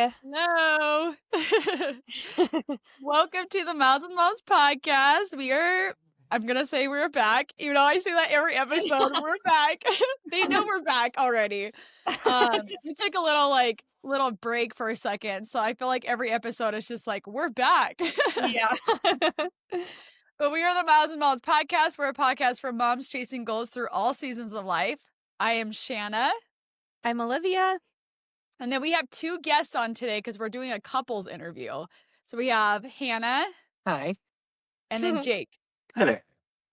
Hi. Hello. Welcome to the Miles and Moms podcast. I'm going to say we're back. Even though I say that every episode, we're back. They know we're back already. We took a little break for a second. So I feel like every episode is just like, we're back. Yeah. But we are the Miles and Moms podcast. We're a podcast for moms chasing goals through all seasons of life. I am Shanna. I'm Olivia. And then we have two guests on today because we're doing a couples interview. So we have Hannah. Hi. And then Jake. Hi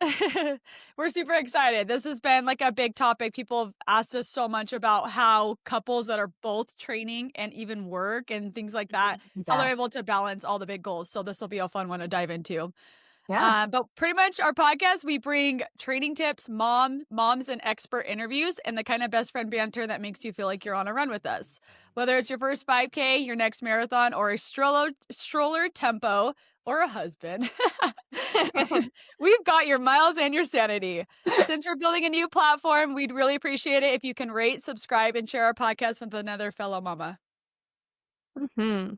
there. We're super excited. This has been like a big topic. People have asked us so much about how couples that are both training and even work and things like that, how they're able to balance all the big goals. So this will be a fun one to dive into. Yeah. But pretty much our podcast, we bring training tips, moms and expert interviews, and the kind of best friend banter that makes you feel like you're on a run with us. Whether it's your first 5K, your next marathon, or a stroller tempo, or a husband, we've got your miles and your sanity. Since we're building a new platform, we'd really appreciate it if you can rate, subscribe, and share our podcast with another fellow mama. Mm-hmm.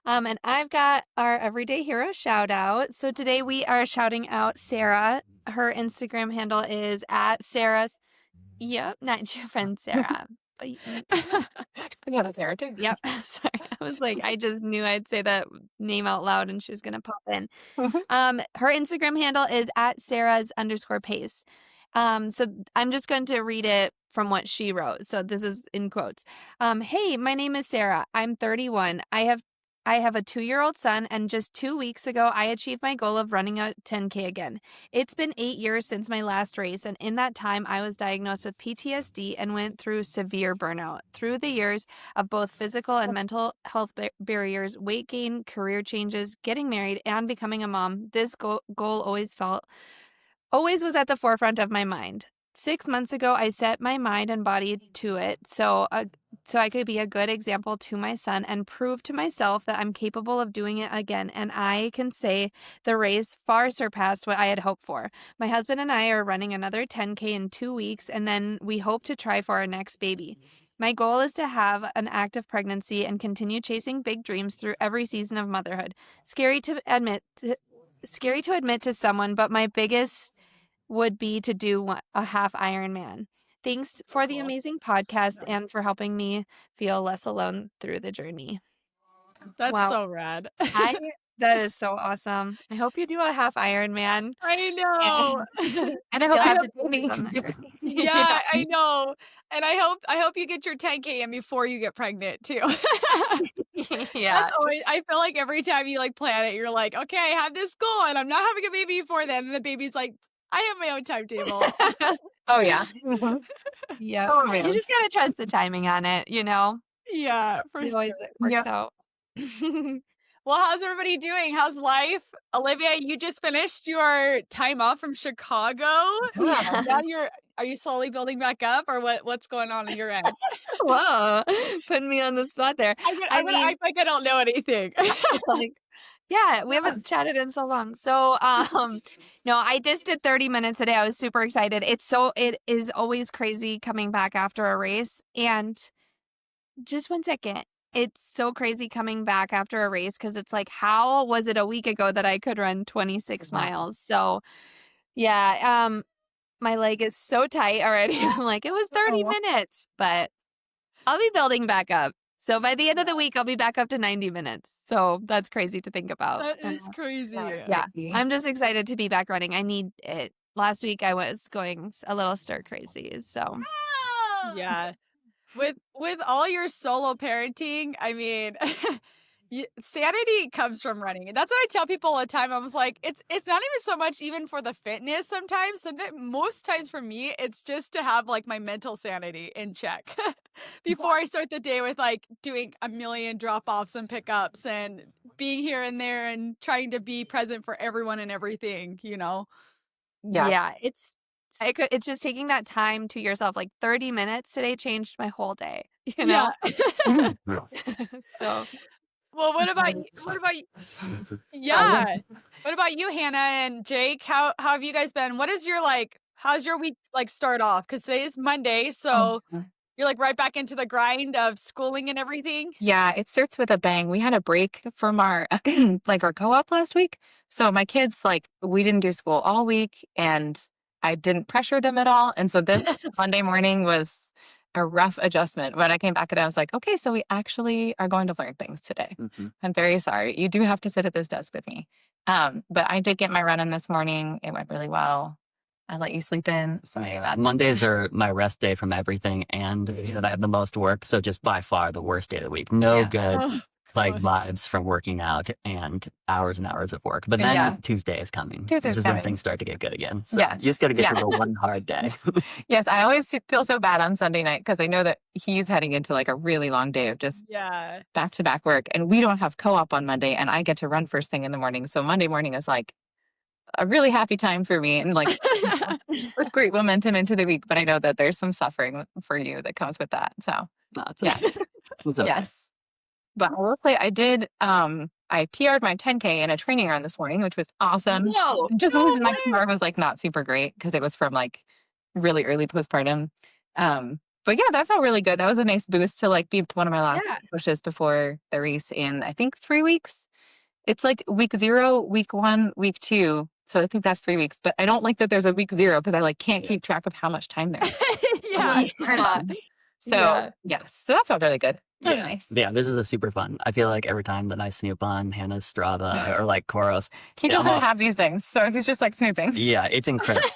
And I've got our Everyday Hero shout out. So today we are shouting out Sarah. Her Instagram handle is at Sarah's. Yep, not your friend Sarah. I got a Sarah too. Yep. Sorry. I was like, I just knew I'd say that name out loud and she was going to pop in. Her Instagram handle is at Sarah's_pace. So I'm just going to read it from what she wrote. So this is in quotes. Hey, my name is Sarah. I'm 31. I have a 2-year-old son, and just 2 weeks ago, I achieved my goal of running a 10K again. It's been 8 years since my last race, and in that time, I was diagnosed with PTSD and went through severe burnout. Through the years of both physical and mental health barriers, weight gain, career changes, getting married, and becoming a mom, this goal always was at the forefront of my mind. 6 months ago, I set my mind and body to it so I could be a good example to my son and prove to myself that I'm capable of doing it again. And I can say the race far surpassed what I had hoped for. My husband and I are running another 10K in 2 weeks, and then we hope to try for our next baby. My goal is to have an active pregnancy and continue chasing big dreams through every season of motherhood. Scary to admit to someone, but my biggest would be to do a half Ironman. Thanks for the amazing podcast and for helping me feel less alone through the journey. That's so rad. That is so awesome. I hope you do a half Ironman. I know. And I hope you have Yeah, I know. And I hope you get your 10K in before you get pregnant too. Yeah. I feel like every time you like plan it, you're like, okay, I have this goal and I'm not having a baby before then. And the baby's like, I have my own timetable. Oh, yeah. Yeah. Oh, man. You just got to trust the timing on it, you know? Yeah, for It sure. always works out. Well, how's everybody doing? How's life? Olivia, you just finished your time off from Chicago. Yeah. Now are you slowly building back up or what's going on your end? Whoa, putting me on the spot there. I mean, I think I don't know anything. Yeah, we haven't chatted in so long. So, no, I just did 30 minutes today. I was super excited. It is always crazy coming back after a race. And just 1 second. It's so crazy coming back after a race because it's like, how was it a week ago that I could run 26 miles? So, yeah, my leg is so tight already. I'm like, it was 30 minutes, but I'll be building back up. So by the end of the week, I'll be back up to 90 minutes. So that's crazy to think about. That is crazy. Yeah, I'm just excited to be back running. I need it. Last week, I was going a little stir crazy. So yeah. With all your solo parenting, I mean, sanity comes from running. That's what I tell people all the time. I was like, it's not even so much even for the fitness sometimes. Most times for me, it's just to have like my mental sanity in check before I start the day with like doing a million drop-offs and pickups and being here and there and trying to be present for everyone and everything, you know? Yeah, it's just taking that time to yourself. Like 30 minutes today changed my whole day, you know? Yeah. So, well, what about you? Yeah. What about you, Hannah and Jake? How have you guys been? How's your week like start off? Because today is Monday, so you're like right back into the grind of schooling and everything. Yeah, it starts with a bang. We had a break from our like our co-op last week. So my kids, like, we didn't do school all week and I didn't pressure them at all. And so this Monday morning was a rough adjustment. When I came back and I was like, okay, so we actually are going to learn things today. I'm very sorry. You do have to sit at this desk with me. But I did get my run in this morning. It went really well. I let you sleep in. Sorry about that. Mondays are my rest day from everything, and that I have the most work. So just by far the worst day of the week. No good Oh, like gosh. vibes from working out and hours of work. But then Yeah. Tuesday is coming. Tuesday's This is when coming. things start to get good again. So Yes. you just got to get Yeah. through the one hard day. Yes, I always feel so bad on Sunday night because I know that he's heading into like a really long day of just Yeah. back-to-back work. And we don't have co-op on Monday and I get to run first thing in the morning. So Monday morning is like a really happy time for me and like with great momentum into the week. But I know that there's some suffering for you that comes with that. So No, it's yeah. okay. It's okay. Yes. But I will say I did I PR'd my 10K in a training run this morning, which was awesome. Whoa. Just No was my way. PR was like not super great because it was from like really early postpartum. But yeah, that felt really good. That was a nice boost to like be one of my last Yeah. pushes before the race in I think 3 weeks. It's like week 0, week 1, week 2. So I think that's 3 weeks. But I don't like that there's a week 0 because I like can't keep track of how much time there is. Yeah. So Yeah. yes, so that felt really good. That was nice. Yeah, this is a super fun. I feel like every time that I snoop on Hannah's Strava or like Koros, He Yeah, doesn't well- have these things, so he's just like snooping. yeah, it's incredible.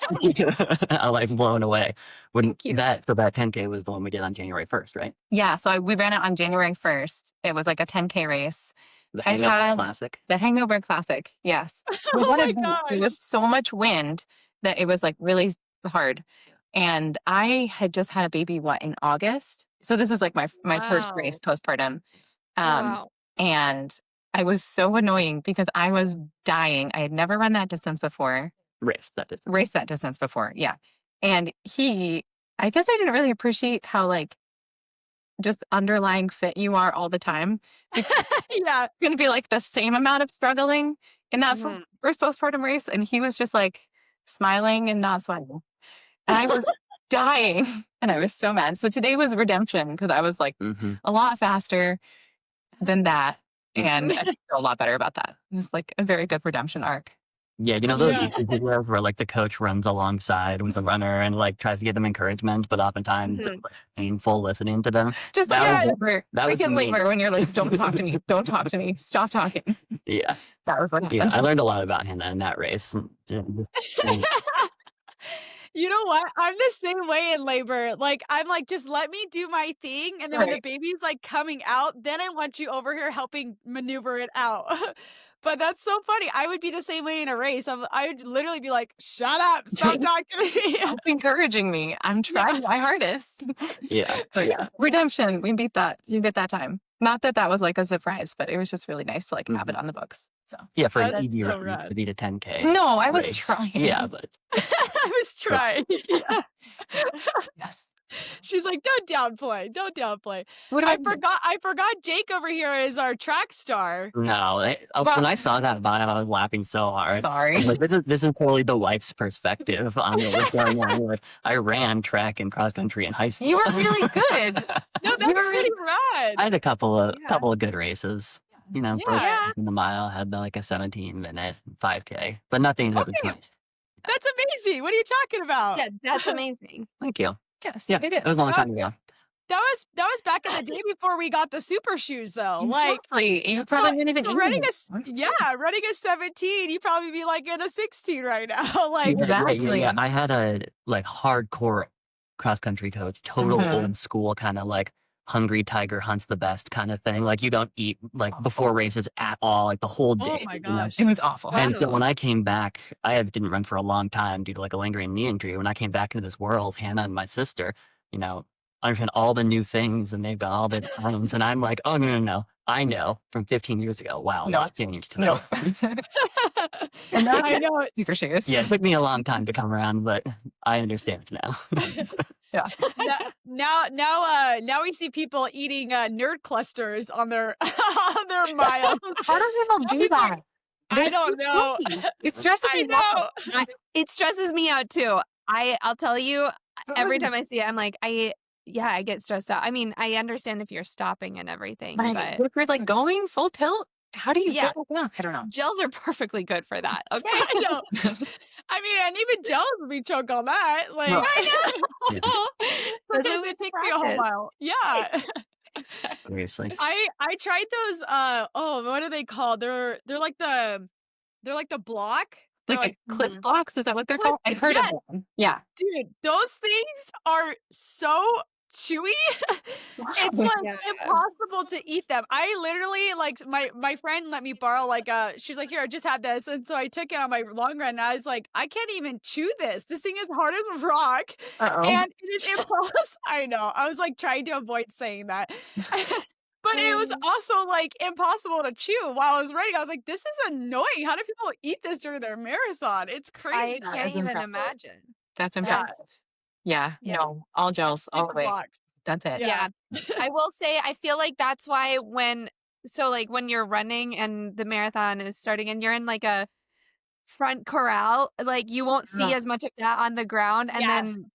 I'm like blown away. When Thank you. that 10K was the one we did on January 1st, right? Yeah, so we ran it on January 1st. It was like a 10K race. The I Hang Up had- Classic. The Hangover Classic, yes. We Oh wanted my to- It was gosh. so much wind that it was like really hard. And I had just had a baby, in August? So this was like my first Wow. race postpartum. Wow. And I was so annoying because I was dying. I had never run that distance before, Race that distance. raced that distance before. Yeah. And I guess I didn't really appreciate how like just underlying fit you are all the time. Yeah. Going to be like the same amount of struggling in that Mhm. first postpartum race. And he was just like smiling and not sweating. And I was dying and I was so mad. So today was redemption because I was like Mm-hmm. a lot faster than that. And I feel a lot better about that. It's like a very good redemption arc. Yeah, you know those Yeah. YouTube videos where like the coach runs alongside with the runner and like tries to give them encouragement, but oftentimes it's like, painful listening to them. Just like That in was- labor. that Like was in me. labor when you're like, don't talk to me. Don't talk to me. Stop talking. Yeah, That was what happened. yeah. I learned a lot about Hannah in that race. You know what? I'm the same way in labor. Like, I'm like, just let me do my thing. And then when the Right. baby's like coming out, then I want you over here helping maneuver it out. But that's so funny. I would be the same way in a race. I would literally be like, shut up. Stop talking to me. Stop encouraging me. I'm trying my hardest. Yeah. But yeah, redemption. We beat that. You beat that time. Not that that was like a surprise, but it was just really nice to like have it on the books. So Yeah, for an That's easy so run rad. to beat a 10K. no, I was race. trying. Yeah, but I was trying. Yeah. Yes. She's like, don't downplay. Don't downplay. What I about forgot Jake over here is our track star. no. When I saw that bio, I was laughing so hard. Sorry. I'm like, this is totally the wife's perspective on what was going on. Like, I ran track and cross country in high school. You were really good. No, You that's were pretty rad. I had a couple of Yeah. good races. You know, Yeah. Yeah. in the mile, had like a 17-minute 5K, but nothing that was Okay. like, That's amazing. What are you talking about? Yeah, that's amazing. thank you. Yes, Yeah, it it was a long time ago. That was back in the day before we got the super shoes though. Like Exactly. You probably didn't even so eat running it. running a 17, you'd probably be like in a 16 right now. Like Exactly. Yeah. I had a like hardcore cross country coach, total Mhm. old school kind of like hungry tiger hunts the best kind of thing. Like you don't eat like before races at all, like the whole Oh day. my you know? gosh. It was awful. And so Wow. when I came back, didn't run for a long time due to like a lingering knee injury. When I came back into this world, Hannah and my sister, you know, understand all the new things and they've got all the times. And I'm like, oh, no. I know from 15 years ago. Wow, No. I've changed. No. and I know Super shoes. Yeah, it took me a long time to come around, but I understand now. now we see people eating nerd clusters on their on their miles. How do people do that? I don't know. It stresses I me out. know. It stresses me out too. I'll tell you, every time I see it, I'm like, I get stressed out. I mean, I understand if you're stopping and everything, Right. but If you're like going full tilt, how do you yeah, feel? Yeah, I don't know. gels are perfectly good for that. Okay. I know. I mean, and even gels would be choke on that. Like, No. I Yeah. know. Especially sometimes with it takes me a whole practice. mile. Yeah. Exactly. Seriously. I tried those. What are they called? They're like the block. They're Like a Cliff Mhm. Blocks, is that what they're Cliff- called? I heard yes, of them. Yeah. dude. Those things are so chewy. It's Wow. like Yeah. impossible to eat them. I literally like my friend let me borrow she's like, here, I just had this, and so I took it on my long run. And I was like, I can't even chew this. This thing is hard as rock, Uh-oh. and it is impossible. I know. I was like trying to avoid saying that. But it was also like impossible to chew while I was running. I was like, this is annoying. How do people eat this during their marathon? It's I crazy. That can't is even impressive. imagine. That's Yeah. impressive. Yeah. Yeah. No, all gels all the Big way. blocks. That's it. Yeah. I will say, I feel like that's why when you're running and the marathon is starting and you're in like a front corral, like you won't see Ugh. as much of that on the ground. And Yeah. then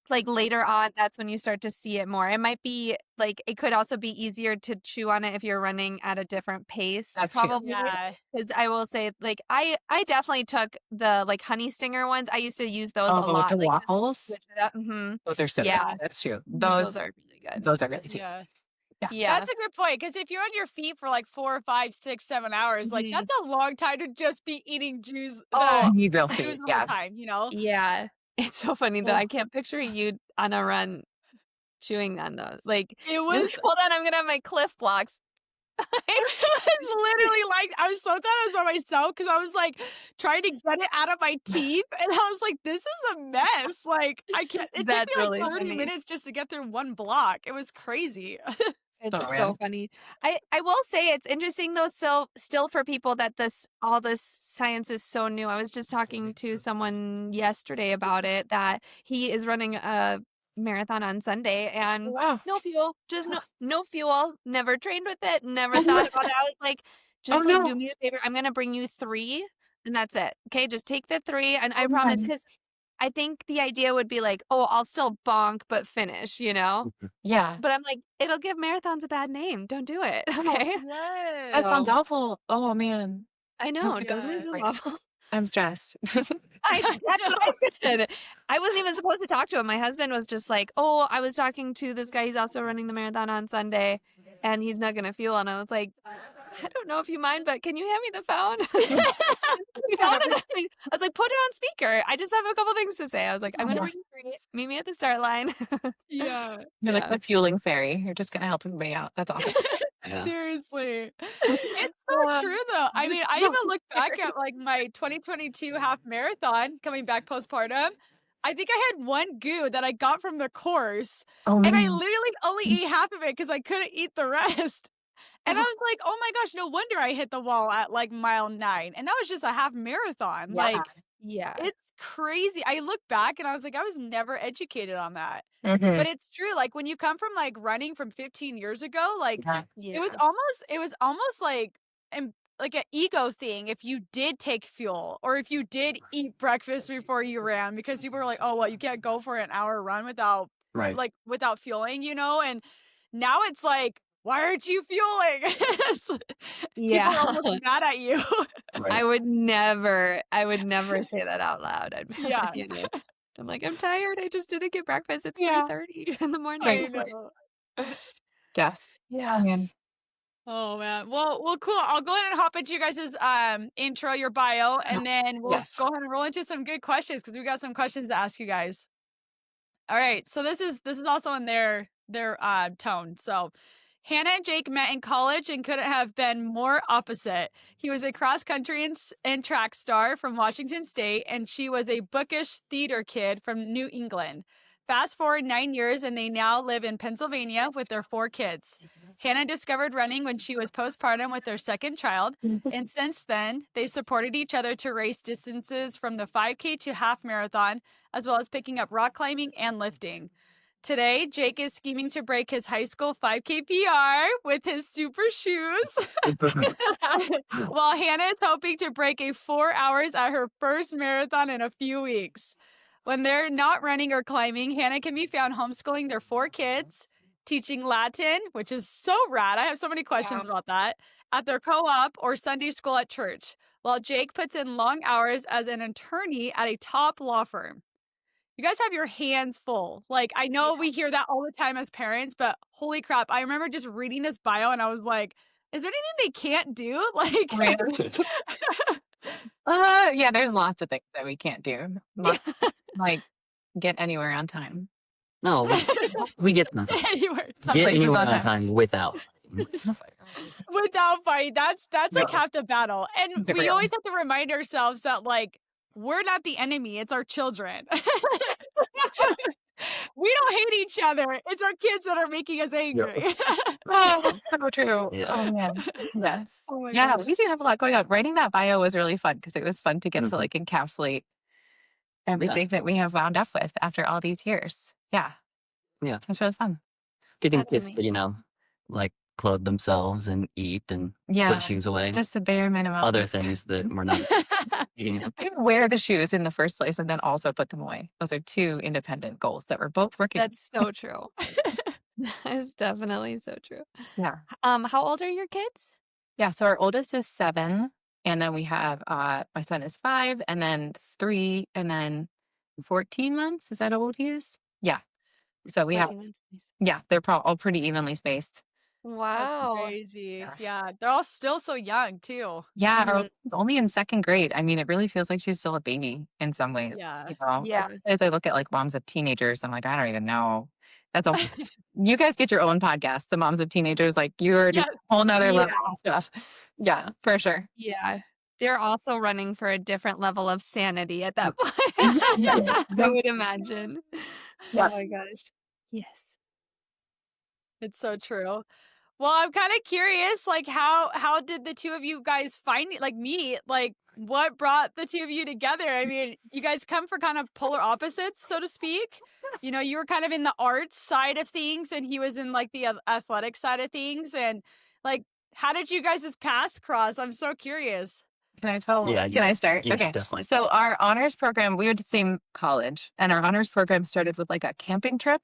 like later on, that's when you start to see it more. It might be like, it could also be easier to chew on it if you're running at a different pace, That's true. probably. Yeah. Because I will say, like, I definitely took the like honey stinger ones. I used to use those a Oh, lot. the Like, just waffles. switch it up. Mm-hmm. Those are so Yeah. good. That's true. Those are really good. Those are really tasty. Yeah. Yeah. That's a good point. Because if you're on your feet for like 4, 5, 6, 7 hours, like Mhm. that's a long time to just be eating juice. Oh, You need real Juice food. the whole Yeah. time, you know? yeah. It's so funny that Oh. I can't picture you on a run chewing on those. Like, It you're was like, hold on, I'm going to have my Cliff Blocks. it's literally like I was so glad I was by myself because I was like trying to get it out of my teeth, and I was like, "This is a mess." Like I can't. It took That's me like really 30 funny. minutes just to get through one block. It was crazy. It's Oh, so man. funny. I will say it's interesting though, still for people that all this science is so new. I was just talking to someone yesterday about it, that he is running a marathon on Sunday and Wow. no fuel, just no fuel, never trained with it, never thought about it. I was like, just like no. do me a favor, I'm gonna bring you 3 and that's it. Okay, just take the 3 and I Oh, promise, man. because I think the idea would be like, oh, I'll still bonk but finish, you know? Yeah. But I'm like, it'll give marathons a bad name. Don't do it. Okay. That sounds So- awful. Oh, man. I know. Okay. Doesn't it sound Right. awful? I'm stressed. That's what I said. I wasn't even supposed to talk to him. My husband was just like, oh, I was talking to this guy. He's also running the marathon on Sunday and he's not going to fuel. And I was like, I don't know if you mind, but can you hand me the phone? I was like, put it on speaker. I just have a couple things to say. I was like, I'm going to bring you 3. Meet me at the start line. Yeah. You're like Yeah. the fueling fairy. You're just gonna help everybody out. That's awesome. Yeah. Seriously. It's so true though. I mean, I even look back at like my 2022 half marathon coming back postpartum. I think I had one goo that I got from the course, Oh, and I man. literally only ate half of it because I couldn't eat the rest. And I was like, oh my gosh, no wonder I hit the wall at like mile 9. And that was just a half marathon. Yeah. Like, Yeah. it's crazy. I look back and I was like, I was never educated on that. Mhm. But it's true. Like when you come from like running from 15 years ago, like Yeah. Yeah. it was almost like like an ego thing if you did take fuel or if you did eat breakfast before you ran, because people were like, oh well, you can't go for an hour run without Right. like without fueling, you know? And now it's like, why aren't you fueling? People are almost mad at you. Right. I would never say that out loud. I'd be Yeah. like, you know, I'm like, I'm tired. I just didn't get breakfast. It's Yeah. 3:30 in the morning. I know. Yes. Yeah. Man. Oh man. Well, cool. I'll go ahead and hop into you guys' intro, your bio, and then we'll Yes. go ahead and roll into some good questions because we got some questions to ask you guys. All right. So this is also in their tone. So Hannah and Jake met in college and couldn't have been more opposite. He was a cross country and track star from Washington State, and she was a bookish theater kid from New England. Fast forward 9 years, and they now live in Pennsylvania with their 4 kids. Hannah discovered running when she was postpartum with their second child, and since then, they supported each other to race distances from the 5K to half marathon, as well as picking up rock climbing and lifting. Today, Jake is scheming to break his high school 5K PR with his super shoes, while Hannah is hoping to break a 4 hours at her first marathon in a few weeks. When they're not running or climbing, Hannah can be found homeschooling their 4 kids, teaching Latin, which is so rad. I have so many questions about that, at their co-op or Sunday school at church, while Jake puts in long hours as an attorney at a top law firm. You guys have your hands full. Like, I know we hear that all the time as parents, but holy crap, I remember just reading this bio and I was like, is there anything they can't do? Like, Yeah, there's lots of things that we can't do. Like get anywhere on time. No, we get nothing. anywhere. Get places anywhere on on time. time without. Without fighting. That's like No. half the battle. And For we real. always have to remind ourselves that like we're not the enemy, it's our children. We don't hate each other. It's our kids that are making us angry. Oh, so true. Yeah. Oh man. Yes. Oh my Yeah, gosh. we do have a lot going on. Writing that bio was really fun because it was fun to get to Mhm. like encapsulate everything that we have wound up with after all these years. Yeah. Yeah. It's really fun. Getting That's kids to, amazing. like clothe themselves and eat and Yeah. put shoes away. Just the bare minimum. Other things that we're not eating. Wear the shoes in the first place and then also put them away. Those are 2 independent goals that we're both working. That's so true. That is definitely so true. Yeah. How old are your kids? Yeah. So our oldest is 7. And then we have my son is 5 and then 3 and then 14 months. Is that how old he is? Yeah. So we have, 14 months, please. yeah, they're all pretty evenly spaced. That's Wow. crazy. Gosh. Yeah. They're all still so young too. Yeah, our Mhm. oldest is only in 2nd grade. I mean, it really feels like she's still a baby in some ways. Yeah. You know, Yeah. as I look at like moms of teenagers, I'm like, I don't even know. That's a you guys get your own podcast, the moms of teenagers. Like you're Yeah. a whole nother Yeah. level of stuff. Yeah, for sure. Yeah. They're also running for a different level of sanity at that point. Yeah. I would imagine. Yeah. Oh my gosh. Yes. It's so true. Well, I'm kind of curious, like how did the 2 of you guys meet? Like what brought the 2 of you together? I mean, you guys come for kind of polar opposites, so to speak. You know, you were kind of in the arts side of things and he was in like the athletic side of things. And like, how did you guys' paths cross? I'm so curious. Can I tell? Yeah, Can I start? yes, Okay. definitely. So our honors program, we went to the same college, and our honors program started with like a camping trip.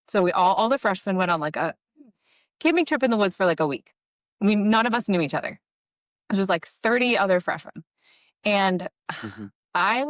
So we all the freshmen went on like a camping trip in the woods for like a week. None of us knew each other. There's just like 30 other freshmen. And Mhm. I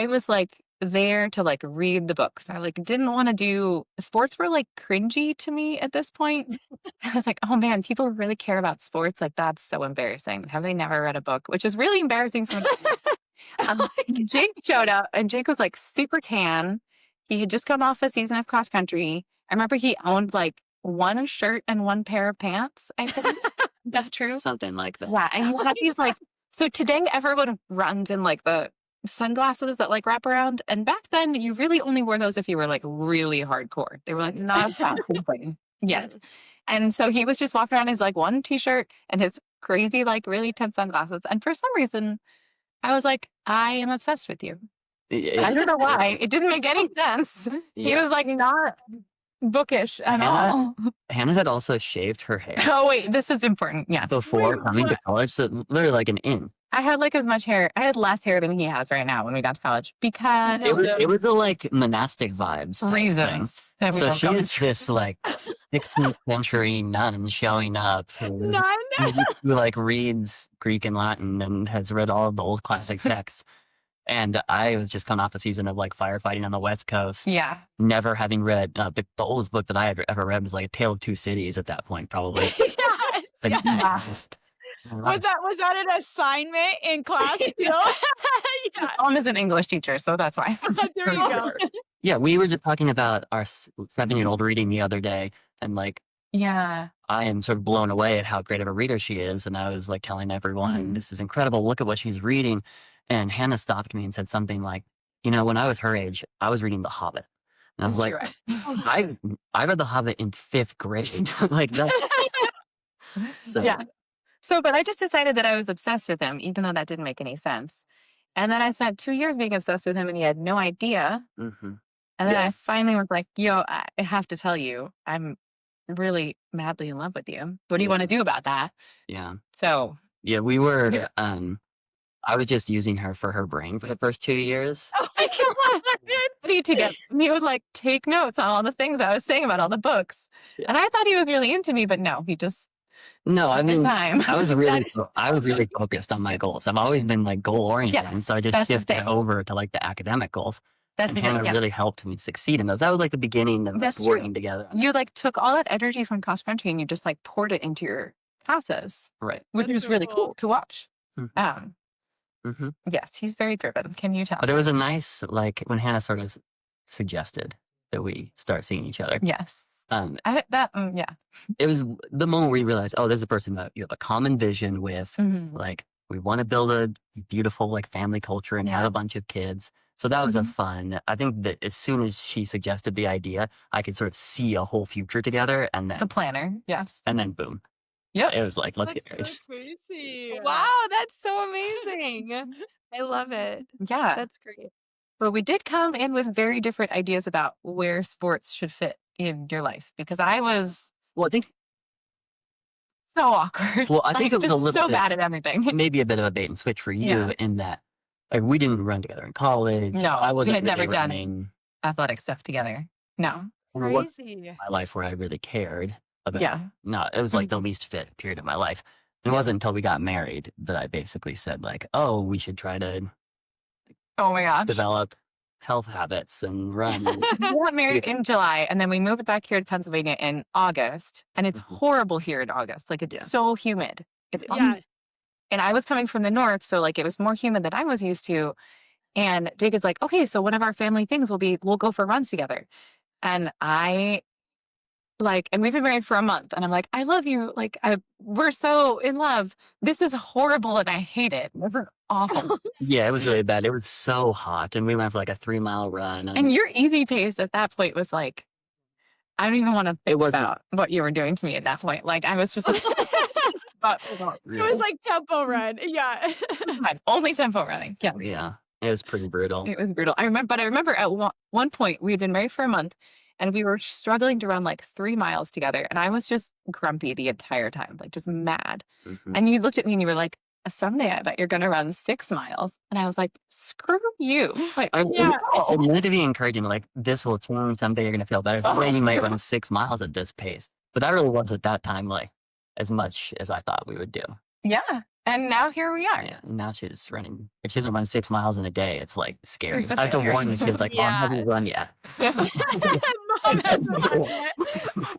was like there to like read the books. I like didn't want to do sports were like cringy to me at this point. I was like, oh man, people really care about sports. Like that's so embarrassing. Have they never read a book? Which is really embarrassing for me. Jake showed up and Jake was like super tan. He had just come off a season of cross country. I remember he owned like 1 shirt and 1 pair of pants. I think that's true. Something like that. Yeah, and he had these like so today everyone runs in like the sunglasses that like wrap around, and back then you really only wore those if you were like really hardcore. They were like not a fashion thing yet. And so he was just walking around in his like 1 t-shirt and his crazy like really tense sunglasses. And for some reason, I was like, I am obsessed with you. I don't know why. It didn't make any sense. He Yeah. was like not bookish at Hannah- all. Hannah had also shaved her hair Oh wait, this is important. Yeah. before Wait, coming to what? college, so literally like an in. I had like as much hair. I had less hair than he has right now when we got to college because It was a like monastic vibes type thing. reasons. That we So won't she go is this like 16th century nun showing up who like reads Greek and Latin and has read all of the old classic texts. And I was just coming off a season of like firefighting on the West Coast, Yeah. never having read the oldest book that I had ever read was like A Tale of Two Cities at that point, probably. Yes, Like, yes. Was that an assignment in class still? Yeah. Mom is an English teacher, so that's why. There you go. Yeah, we were just talking about our 7-year-old reading the other day, and like Yeah. I am sort of blown away at how great of a reader she is. And I was like telling everyone, Mhm. this is incredible. Look at what she's reading. And Hannah stopped me and said something like, you know, when I was her age, I was reading The Hobbit. And I was like, I read The Hobbit in 5th grade. Like that. So, Yeah. So, but I just decided that I was obsessed with him, even though that didn't make any sense. And then I spent 2 years being obsessed with him, and he had no idea. mhm. And then Yeah. I finally was like, yo, I have to tell you, I'm really madly in love with you. What do you want to do about that? Yeah. So, Yeah, we were, Yeah. I was just using her for her brain for the first 2 years. Oh my god. Study together. He would like take notes on all the things I was saying about all the books. Yeah. And I thought he was really into me, but no, he just No, I at the mean, time. I was really focused on my goals. I've always been like goal oriented, and Yes, so I just that's the shifted thing. over to like the academic goals. That's And the thing. Hannah Yeah. really helped me succeed in those. That was like the beginning of us That's true. working together. You like took all that energy from cross country and you just like poured it into your classes, Right. which That's was so really cool. cool to watch. Mhm. hmm Yes, he's very driven. Can you tell? But it was a nice, like, when Hannah sort of suggested that we start seeing each other. Yes. Um, Yeah. it was the moment where you realize, oh, this is a person that you have a common vision with. Mhm. Like, we want to build a beautiful like family culture and have Yeah. a bunch of kids. So that was a Mhm. fun. I think that as soon as she suggested the idea, I could sort of see a whole future together, and The then planner. Yes. boom. Yep. It was like, let's That's get married. so crazy. Wow, that's so amazing. I love it. Yeah. That's great. But we did come in with very different ideas about where sports should fit in your life because I was Well, I think so awkward. Well, I think Like, it was a just little so bit bad at everything. maybe a bit of a bait and switch for you Yeah. in that like we didn't run together in college. No, I we wasn't had never really done running. athletic stuff together. No. And it wasn't Crazy. my life where I really cared about. Yeah. No, it was like the least fit period of my life. And it wasn't until we got married that I basically said like, oh, we should try to Oh my gosh. develop health habits and run. We got married in July and then we moved back here to Pennsylvania in August. And it's Mhm. horrible here in August. Like it's Yeah. so humid. It's Yeah. And I was coming from the north, so like it was more humid than I was used to. And Jake is like, okay, so one of our family things will be we'll go for runs together. And and we've been married for a month. And I'm like, I love you. Like we're so in love. This is horrible and I hate it. We're awful. Yeah, it was really bad. It was so hot, and we went for like a 3-mile run. And your easy pace at that point was like, I don't even want to think wasn't- about what you were doing to me at that point. Like I was just like, It was like tempo run. Yeah. only tempo running. Yeah. Yeah, it was pretty brutal. It was brutal. I remember at one point we had been married for a month and we were struggling to run like 3 miles together. And I was just grumpy the entire time, like just mad. Mhm. And you looked at me and you were like, someday I bet you're going to run 6 miles. And I was like, screw you. Like, Yeah. I meant to be encouraging, like, this will change someday, you're going to feel better. Someday you might run 6 miles at this pace. But that really was at that time, like, as much as I thought we would do. yeah. And now here we are. Yeah, and now she's running. If she doesn't run 6 miles in a day, it's like scary. It's a I have to failure. warn the kids, like, Mom Yeah. hasn't run yet. Mom hasn't run yet.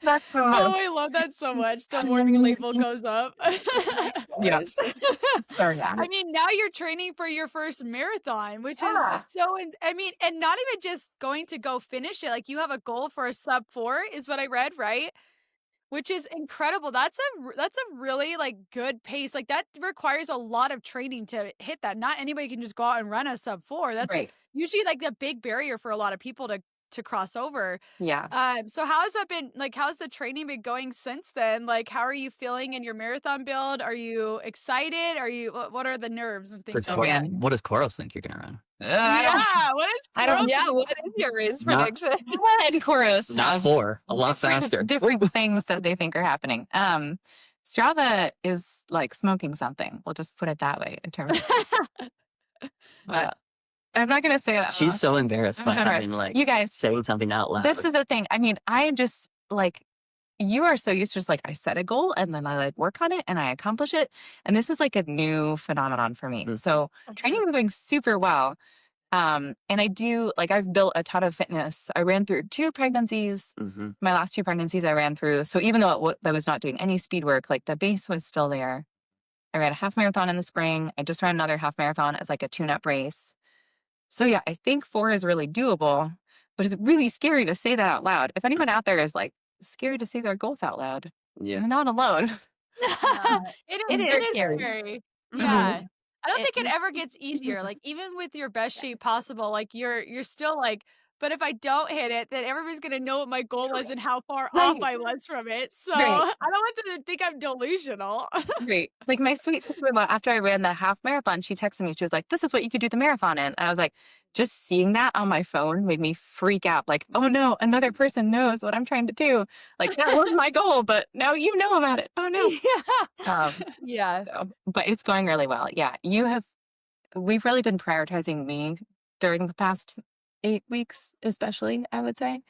That's the Oh, most. I love that so much. The warning label goes up. Yeah. So yeah. I mean, now you're training for your first marathon, which Yeah. is so, I mean, and not even just going to go finish it. Like you have a goal for a sub 4 is what I read, right? Which is incredible. That's a really like good pace. Like that requires a lot of training to hit that. Not anybody can just go out and run a sub 4. That's Right. usually like the big barrier for a lot of people to cross over. Yeah. So how has that been? Like, how's the training been going since then? Like, how are you feeling in your marathon build? Are you excited? What are the nerves and things? Oh, man. What does Koros think you're going to run? Yeah. What is? I don't- Koros- Yeah, what is your race Not- prediction? And chorus. Not 4, a lot different- faster. Different things that they think are happening. Strava is like smoking something. We'll just put it that way in terms of, but I'm not going to say it. out She's loud. so embarrassed I'm by so embarrassed. having, like, You guys, saying something out loud. this is the thing. I mean, I just like, you are so used to just like, I set a goal and then I like work on it and I accomplish it. And this is like a new phenomenon for me. Mhm. So training is going super well. And I do like, I've built a ton of fitness. I ran through 2 pregnancies. hmm My last 2 pregnancies I ran through. So even though I was not doing any speed work, like the base was still there. I ran a half marathon in the spring. I just ran another half marathon as like a tune-up race. So yeah, I think 4 is really doable, but it's really scary to say that out loud. If anyone out there is like scared to say their goals out loud, Yeah. you're not alone. It is scary. scary. Mhm. Yeah. I don't It- think it ever gets easier. Like even with your best shape possible, like you're still like, but if I don't hit it, then everybody's gonna know what my goal was and how far off Right. I was from it. So Right. I don't want them to think I'm delusional. Great. Like my sweet sister-in-law, after I ran the half marathon, she texted me. She was like, "This is what you could do the marathon in." And I was like, just seeing that on my phone made me freak out. Like, oh no, another person knows what I'm trying to do. Like that was my goal, but now you know about it. Oh no. Yeah. Um, Yeah. so, but it's going really well. Yeah, you have we've really been prioritizing me during the past 8 weeks, especially, I would say.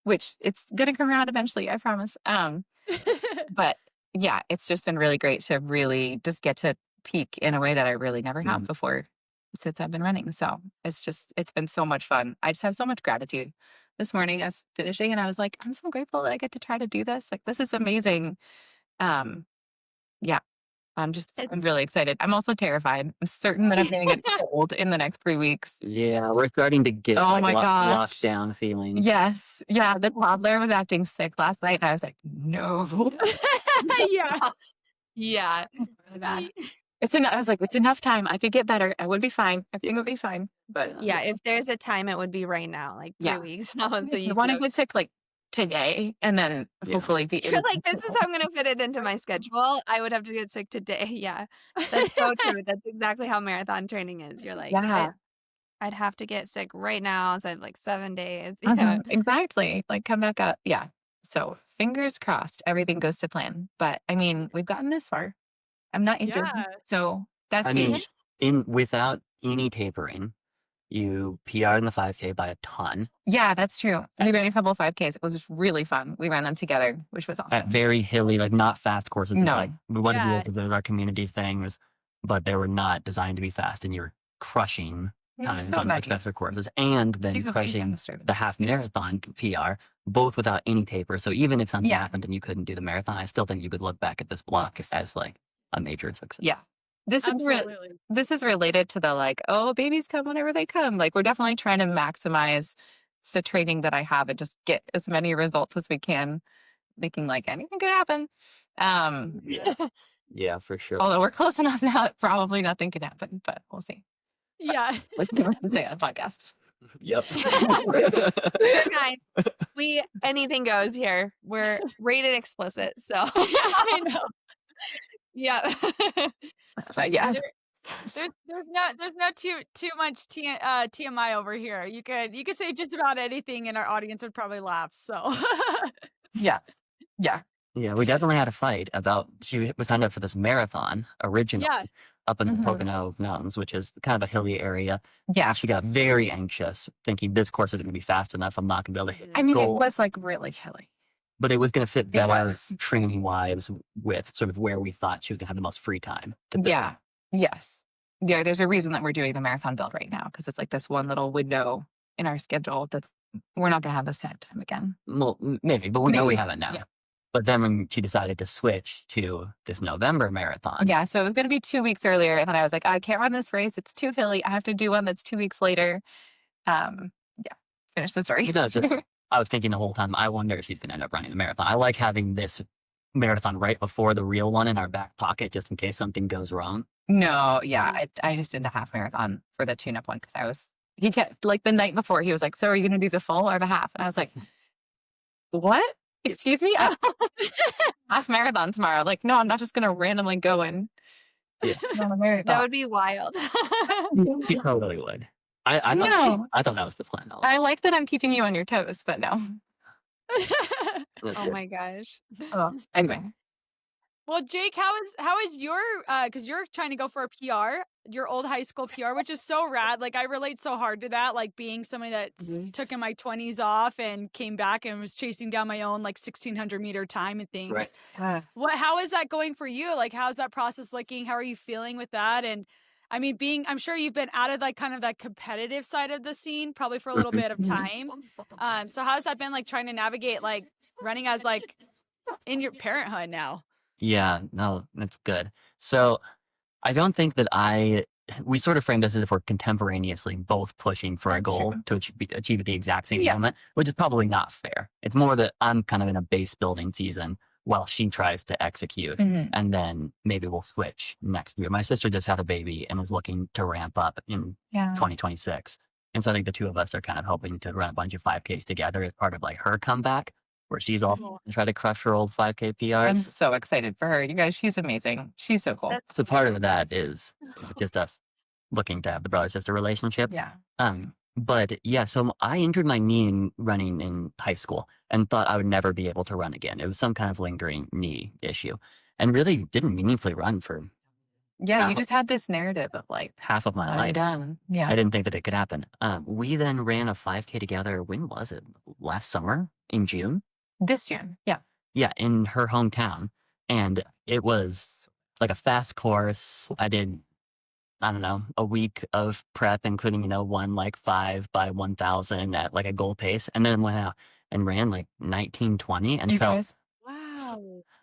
Which it's gonna come around eventually, I promise. But yeah, it's just been really great to really just get to peak in a way that I really never have before since I've been running. So it's been so much fun. I just have so much gratitude. This morning I was finishing and I was like, I'm so grateful that I get to try to do this. Like, this is amazing. Yeah, I'm It's really excited. I'm also terrified. I'm certain that I'm gonna get cold in the next 3 weeks. Yeah, we're starting to get Oh my gosh. lockdown feelings. Yes. Yeah. The toddler was acting sick last night and I was like, no. Yeah. Yeah. Really bad. I was like, it's enough time. I could get better. I would be fine. Everything would be fine. But yeah, if there's a time, it would be right now, like 3 Yeah. weeks now. So I you want to could get sick like today and then Yeah. hopefully be you're like, this is how I'm gonna fit it into my schedule. I would have to get sick today. Yeah. That's so true. That's exactly how marathon training is. You're like, Yeah. I'd have to get sick right now. So I have like 7 days. Yeah. Exactly. Like, come back up. Yeah. So fingers crossed, everything goes to plan. But I mean, we've gotten this far. I'm not injured. Yeah. So that's I mean, huge. without any tapering, you PR'd in the 5K by a ton Yeah, that's true. We ran a couple of 5Ks. It was really fun. We ran them together, which was at awesome. very hilly, like not fast courses. Just, No. like we wanted Yeah. to do our community things, but they were not designed to be fast, and you were crushing It was times so on nice. much faster courses, and then He's a crushing master. the half marathon PR, both without any taper. So even if something Yeah. happened and you couldn't do the marathon, I still think you could look back at this block as like a major success. Yeah. This Absolutely. is related to the like, oh, babies come whenever they come. Like, we're definitely trying to maximize the training that I have and just get as many results as we can, thinking like anything could happen. Yeah, for sure. Although we're close enough now that probably nothing could happen, but we'll see. Yeah. Like we can say on a podcast. Yep. We're fine. Anything goes here. We're rated explicit. So I know. yeah. But yes. There's no too much TMI over here. You could say just about anything and our audience would probably laugh. So Yes. Yeah. Yeah, we definitely had a fight about she was signed up for this marathon originally Yeah. up in the Mhm. Pocono Mountains, which is kind of a hilly area. Yeah. She got very anxious, thinking this course isn't going to be fast enough. I'm not going to be able to hit I mean, goal. it was like really hilly. But it was going to fit It better was. training wise with sort of where we thought she was going to have the most free time to build. Yeah. Yes. Yeah. There's a reason that we're doing the marathon build right now because it's like this one little window in our schedule that we're not going to have this time again. Well, maybe, but we know we Maybe. have it now. Yeah. But then when she decided to switch to this November marathon, Yeah. So it was going to be 2 weeks earlier. And then I was like, I can't run this race. It's too hilly. I have to do one that's 2 weeks later. Yeah. Finish the story. you know, just I was thinking the whole time, I wonder if she's going to end up running the marathon. I like having this marathon right before the real one in our back pocket, just in case something goes wrong. No, yeah. I just did the half marathon for the tune-up one because he kept, like, the night before, he was like, so are you going to do the full or the half? And I was like, what? Excuse me? Half marathon tomorrow. Like, no, I'm not just going to randomly go and run a marathon. That would be wild. She totally would. I No. thought that was the plan. I like that I'm keeping you on your toes, but no. That's Oh it. my gosh. Anyway. Well, Jake, how is your because you're trying to go for a PR, your old high school PR, which is so rad. Like, I relate so hard to that, like being somebody that's took in my 20s off and came back and was chasing down my own like 1600 meter time and things. Right. How is that going for you? Like, how's that process looking? How are you feeling with that? And I mean, I'm sure you've been out of like kind of that competitive side of the scene probably for a little bit of time. So how's that been like trying to navigate like running as like in your parenthood now? Yeah, no, that's good. So I don't think that we sort of frame this as if we're contemporaneously both pushing for a That's goal true. to achieve at the exact same Yeah. moment, which is probably not fair. It's more that I'm kind of in a base building season while she tries to execute, Mhm. and then maybe we'll switch next year. My sister just had a baby and is looking to ramp up in Yeah. 2026. And so I think the two of us are kind of hoping to run a bunch of 5Ks together as part of like her comeback, where she's also Cool. going to try to crush her old 5K I'm PRs. so excited for her. You guys, she's amazing. She's so cool. That's So part of that is just us looking to have the brother sister relationship. Yeah. But yeah, so I injured my knee in running in high school and thought I would never be able to run again. It was some kind of lingering knee issue, and really didn't meaningfully run for Yeah, you half, just had this narrative of like, half of my I'm life. done. I Yeah. didn't think that it could happen. We then ran a 5K together. When was it? Last summer in June? This June. Yeah. Yeah, in her hometown. And it was like a fast course. I did, I don't know, a week of prep, including, one like 5 by 1,000 at like a goal pace. And then went out and ran like 1920 and You felt, guys. Wow.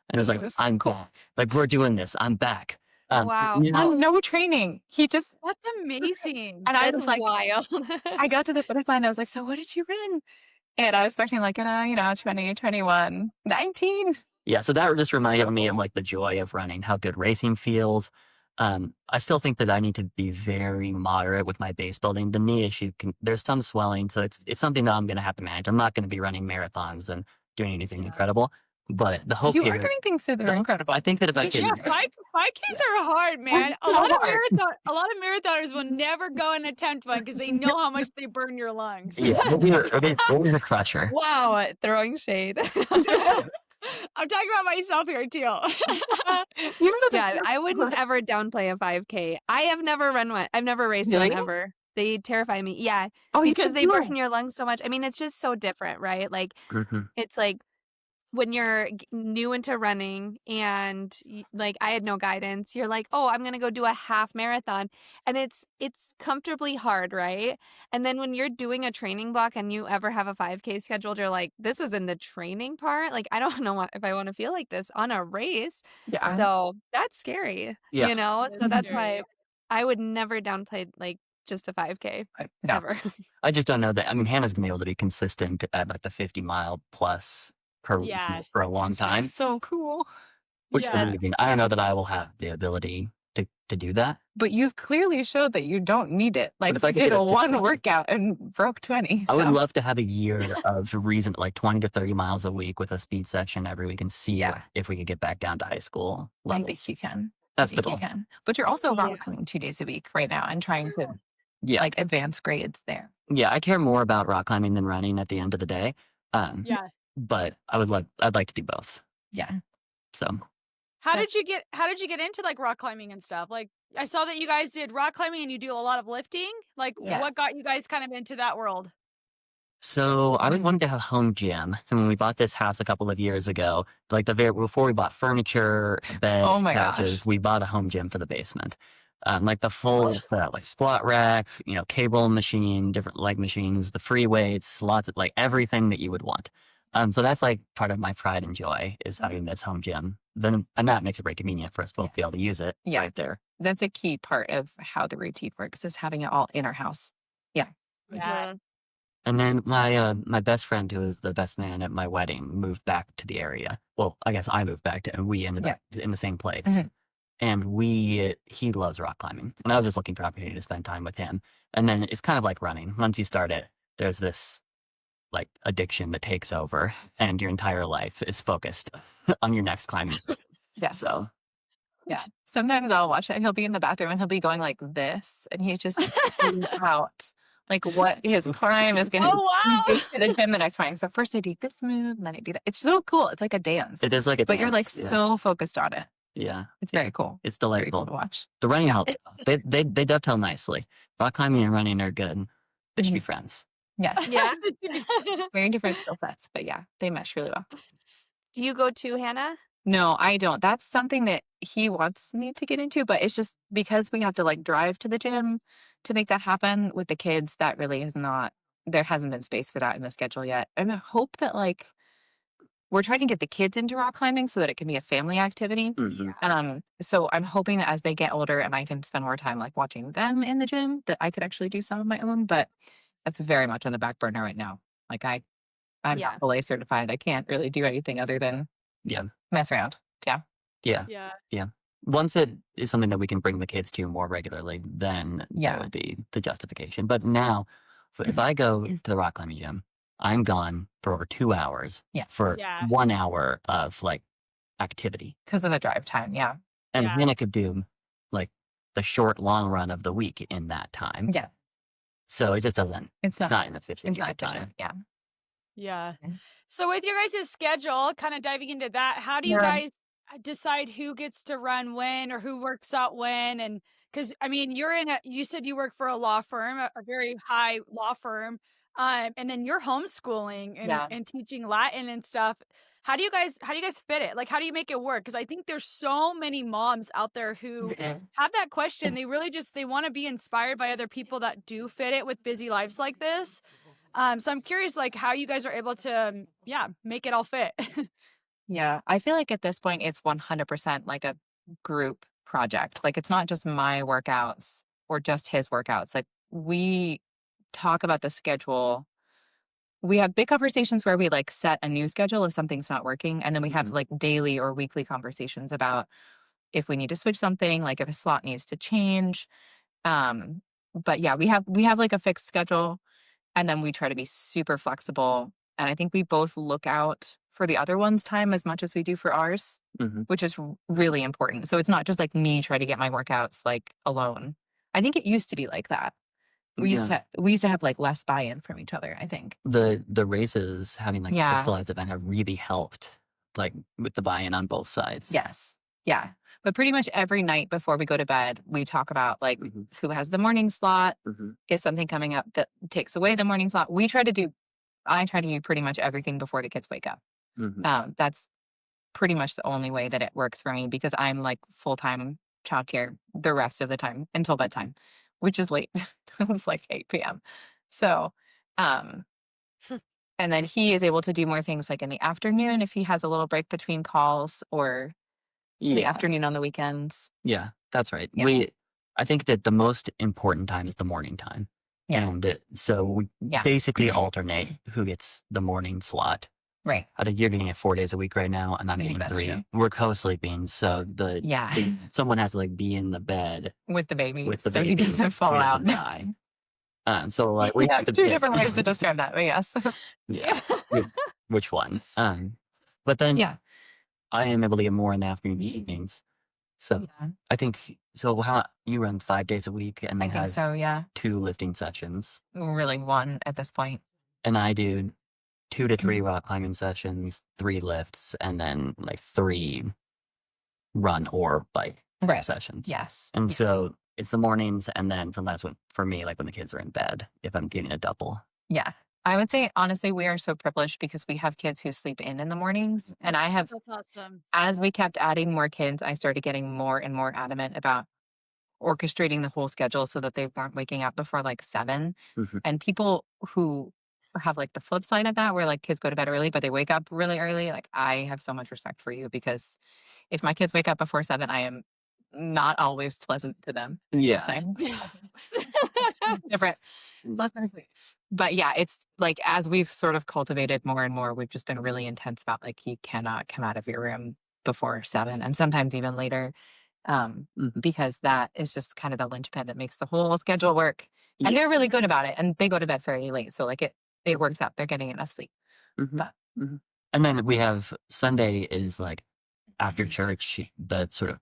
and it was like, This is I'm cool. back. Like, we're doing this. I'm back. Wow. On no training. He just, That's amazing. and I That's was like, wild. I got to the finish line. I was like, so what did you run? And I was expecting like, 20, 21, 19. Yeah, so that just reminded So me of cool. like the joy of running, how good racing feels. I still think that I need to be very moderate with my base building. The knee issue there's some swelling, so it's something that I'm going to have to manage. I'm not going to be running marathons and doing anything incredible, but the hope You are here, doing things that are incredible. I think that if I Yeah, can, 5Ks are hard, man. A so lot of hard. marathoners will never go and attempt one because they know how much they burn your lungs. yeah, it is a crusher. Wow, throwing shade. I'm talking about myself here too. You know Yeah, I wouldn't ever downplay a 5K. I have never run one. I've never raced one Really? ever. They terrify me. Yeah, Oh, you because should they do burn it. your lungs so much. I mean, it's just so different, right? Like, Mhm. it's like when you're new into running and like I had no guidance, you're like, oh, I'm going to go do a half marathon. And it's comfortably hard, right? And then when you're doing a training block and you ever have a 5K scheduled, you're like, this is in the training part. Like, I don't know if I want to feel like this on a race. Yeah. So that's scary, Yeah. So that's scary. why I would never downplay like just a 5K No. ever. I just don't know that. I mean, Hannah's been able to be consistent at like the 50-mile plus per week Yeah. for a long time, So cool. which is Yeah. amazing. I don't know that I will have the ability to do that. But you've clearly showed that you don't need it. Like if I you could did get it to one 20. workout and broke 20. I would so. love to have a year of reason, like 20 to 30 miles a week with a speed section every week and see Yeah. if we could get back down to high school I think levels. you can. That's I the think you goal. can. But you're also Yeah. rock climbing 2 days a week right now and trying to Yeah. like advance grades there. Yeah, I care more about rock climbing than running at the end of the day. Yeah. But I'd like to do both. Yeah. So How did you get into like rock climbing and stuff? Like I saw that you guys did rock climbing and you do a lot of lifting. Like Yeah. what got you guys kind of into that world? So I wanted to have a home gym, and when we bought this house a couple of years ago, like before we bought furniture, bed, Oh my gosh. couches, we bought a home gym for the basement, like the full setup, like squat rack, cable machine, different leg machines, the free weights, lots of like everything that you would want. So that's like part of my pride and joy is having this home gym. And that makes it very convenient for us both to be able to use it Yeah. right there. That's a key part of how the routine works is having it all in our house. Yeah. Mhm. And then my best friend, who was the best man at my wedding, moved back to the area. Well, I guess I moved back and we ended up in the same place. Mhm. And he loves rock climbing. And I was just looking for opportunity to spend time with him. And then it's kind of like running. Once you start it, there's this like addiction that takes over, and your entire life is focused on your next climbing. Yes. So Yeah. Sometimes I'll watch it. He'll be in the bathroom and he'll be going like this, and he's just figuring out like what his climb is going to Oh wow. be to the gym the next morning. So first I do this move, and then I do that. It's so cool. It's like a dance, it is like a but you're like dance, yeah. so focused on it. Yeah, It's very cool. it's Very cool delightful. to watch. The running helps. They dovetail nicely. Rock climbing and running are good. They should be friends. Yes. Yeah. Very different skill sets, but yeah, they mesh really well. Do you go to Hannah? No, I don't. That's something that he wants me to get into, but it's just because we have to like drive to the gym to make that happen with the kids. That really is not, there hasn't been space for that in the schedule yet. And I hope that like we're trying to get the kids into rock climbing so that it can be a family activity. Mhm. So I'm hoping that as they get older and I can spend more time like watching them in the gym, that I could actually do some of my own, but that's very much on the back burner right now. Like I'm Yeah. not fully certified. I can't really do anything other than Yeah. mess around. Yeah. Yeah. Yeah. Once it is something that we can bring the kids to more regularly, then Yeah. that would be the justification. But now, if I go to the rock climbing gym, I'm gone for over 2 hours Yeah. for Yeah. 1 hour of like activity. Because of the drive time. Yeah. And Yeah. Hannah could do like the short, long run of the week in that time. Yeah. So it just doesn't, It's it's not, not an efficient it's use not of time. efficient. Yeah. Yeah. Okay. So with your guys' schedule, kind of diving into that, how do you Yeah. guys decide who gets to run when or who works out when? And because I mean, you said you work for a law firm, a very high law firm, and then you're homeschooling Yeah. and teaching Latin and stuff. How do you guys fit it? Like, how do you make it work? Because I think there's so many moms out there who have that question. They really they want to be inspired by other people that do fit it with busy lives like this. So I'm curious, like, how you guys are able to, make it all fit. Yeah. I feel like at this point, it's 100% like a group project. Like, it's not just my workouts or just his workouts. Like, we talk about the schedule. We have big conversations where we like set a new schedule if something's not working. And then we have like daily or weekly conversations about if we need to switch something, like if a slot needs to change. But yeah, we have like a fixed schedule, and then we try to be super flexible. And I think we both look out for the other one's time as much as we do for ours, which is really important. So it's not just like me trying to get my workouts like alone. I think it used to be like that. We used to have like less buy-in from each other, I think. The races having like a Yeah. crystallized event have really helped, like with the buy-in on both sides. Yes. Yeah. But pretty much every night before we go to bed, we talk about like who has the morning slot. Is something coming up that takes away the morning slot? I try to do pretty much everything before the kids wake up. That's pretty much the only way that it works for me, because I'm like full-time childcare the rest of the time until bedtime, which is late. It's like 8 p.m. So, and then he is able to do more things like in the afternoon if he has a little break between calls, or the afternoon on the weekends. Yeah, that's right. Yeah. I think that the most important time is the morning time. Yeah. And so we basically alternate who gets the morning slot. Right. I think you're getting it 4 days a week right now, and I'm I think getting that's 3. true. We're co-sleeping, so someone has to like be in the bed With the baby, with the so baby, he doesn't fall so he out. doesn't die. So like we have to Two pick different ways to describe that, but yes. which one. But then I am able to get more in the afternoon evenings. So I think so. How you run 5 days a week, and I then think have so, yeah. 2 lifting sessions, Really one at this point. and I do 2 to 3 rock climbing sessions, 3 lifts, and then like 3 run or bike sessions. Yes. And so it's the mornings, and then sometimes for me, like when the kids are in bed, if I'm getting a double. Yeah. I would say, honestly, we are so privileged because we have kids who sleep in the mornings. And I have, That's awesome. as we kept adding more kids, I started getting more and more adamant about orchestrating the whole schedule so that they weren't waking up before like 7. And people who have like the flip side of that, where like kids go to bed early, but they wake up really early, like I have so much respect for you, because if my kids wake up before 7, I am not always pleasant to them. Yeah. Same. Different. Less sleep. But yeah, it's like as we've sort of cultivated more and more, we've just been really intense about like you cannot come out of your room before 7, and sometimes even later, because that is just kind of the linchpin that makes the whole schedule work. And they're really good about it, and they go to bed fairly late, so like it works out. They're getting enough sleep. But and then we have Sunday is like after church, the sort of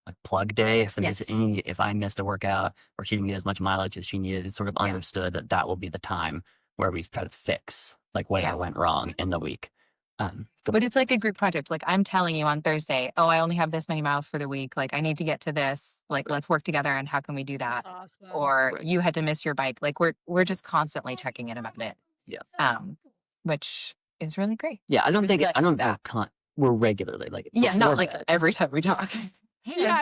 like plug day. If I missed a workout or she didn't get as much mileage as she needed, it's sort of understood that will be the time where we try to fix like whatever went wrong in the week. But it's like a group project. Like I'm telling you on Thursday, oh, I only have this many miles for the week. Like I need to get to this. Like let's work together on how can we do that. That's awesome. Or you had to miss your bike. Like we're just constantly checking in about it. Yeah. Which is really great. Yeah, I don't think we're regularly like not like every time we talk. Yeah.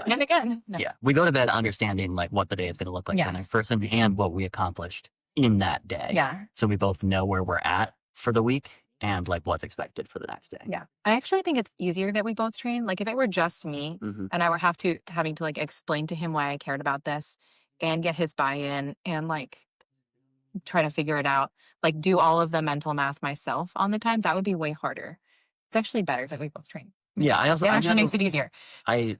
And again. No. Yeah, we go to bed understanding like what the day is going to look like the next person and what we accomplished in that day. Yeah. So we both know where we're at for the week and like what's expected for the next day. Yeah. I actually think it's easier that we both train. Like if it were just me and I were having to like explain to him why I cared about this and get his buy-in and like try to figure it out, like do all of the mental math myself on the time, that would be way harder. It's actually better that we both train. Yeah. It actually makes it easier. I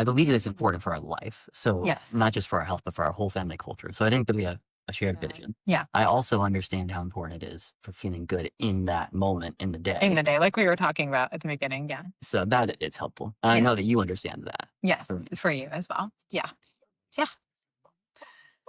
believe it's important for our life. So not just for our health, but for our whole family culture. So I think that we have a shared vision. Yeah. I also understand how important it is for feeling good in that moment in the day. In the day, like we were talking about at the beginning. Yeah. So that it's helpful. And I know that you understand that. Yes. For you as well. Yeah. Yeah.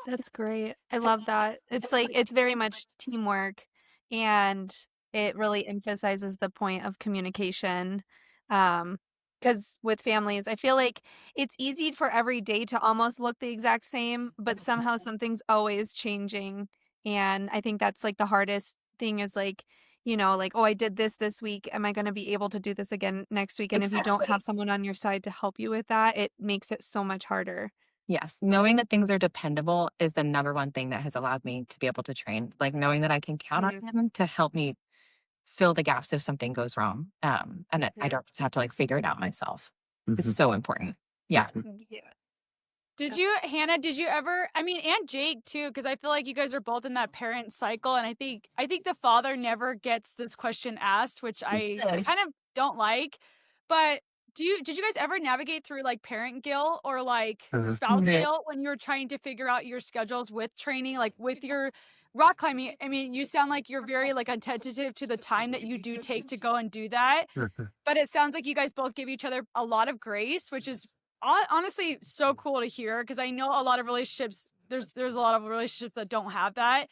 That's great. I love that. It's like, it's very much teamwork, and it really emphasizes the point of communication. Because with families, I feel like it's easy for every day to almost look the exact same, but somehow something's always changing. And I think that's like the hardest thing is like, like, oh, I did this week. Am I going to be able to do this again next week? And if you don't Exactly. have someone on your side to help you with that, it makes it so much harder. Yes, knowing that things are dependable is the number one thing that has allowed me to be able to train. Like knowing that I can count on him to help me fill the gaps if something goes wrong. And I don't just have to like figure it out myself. It's so important. Yeah. Yeah. Hannah, did you ever, I mean, and Jake too, because I feel like you guys are both in that parent cycle. And I think the father never gets this question asked, which I kind of don't like. But did you guys ever navigate through like parent guilt or like spouse Mhm. guilt when you were trying to figure out your schedules with training, like with your rock climbing? I mean, you sound like you're very like attentive to the time that you do take to go and do that. But it sounds like you guys both give each other a lot of grace, which is honestly so cool to hear, because I know a lot of relationships, there's a lot of relationships that don't have that.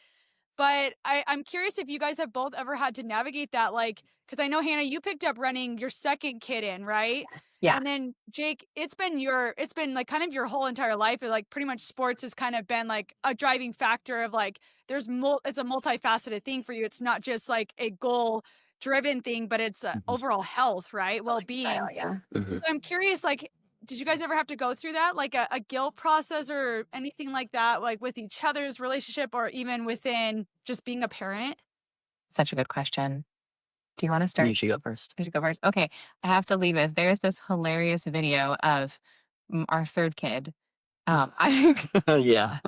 But I'm curious if you guys have both ever had to navigate that, like, because I know, Hannah, you picked up running your second kid in, right? Yes. Yeah. And then Jake, it's been like kind of your whole entire life. Like pretty much sports has kind of been like a driving factor of like, it's a multifaceted thing for you. It's not just like a goal driven thing, but it's overall health, right? Well-being. Lifestyle, yeah. So I'm curious, like, did you guys ever have to go through that, like a guilt process or anything like that, like with each other's relationship or even within just being a parent? Such a good question. Do you want to start? You should go first. I should go first. Okay. I have to leave it. There's this hilarious video of our third kid. I Yeah.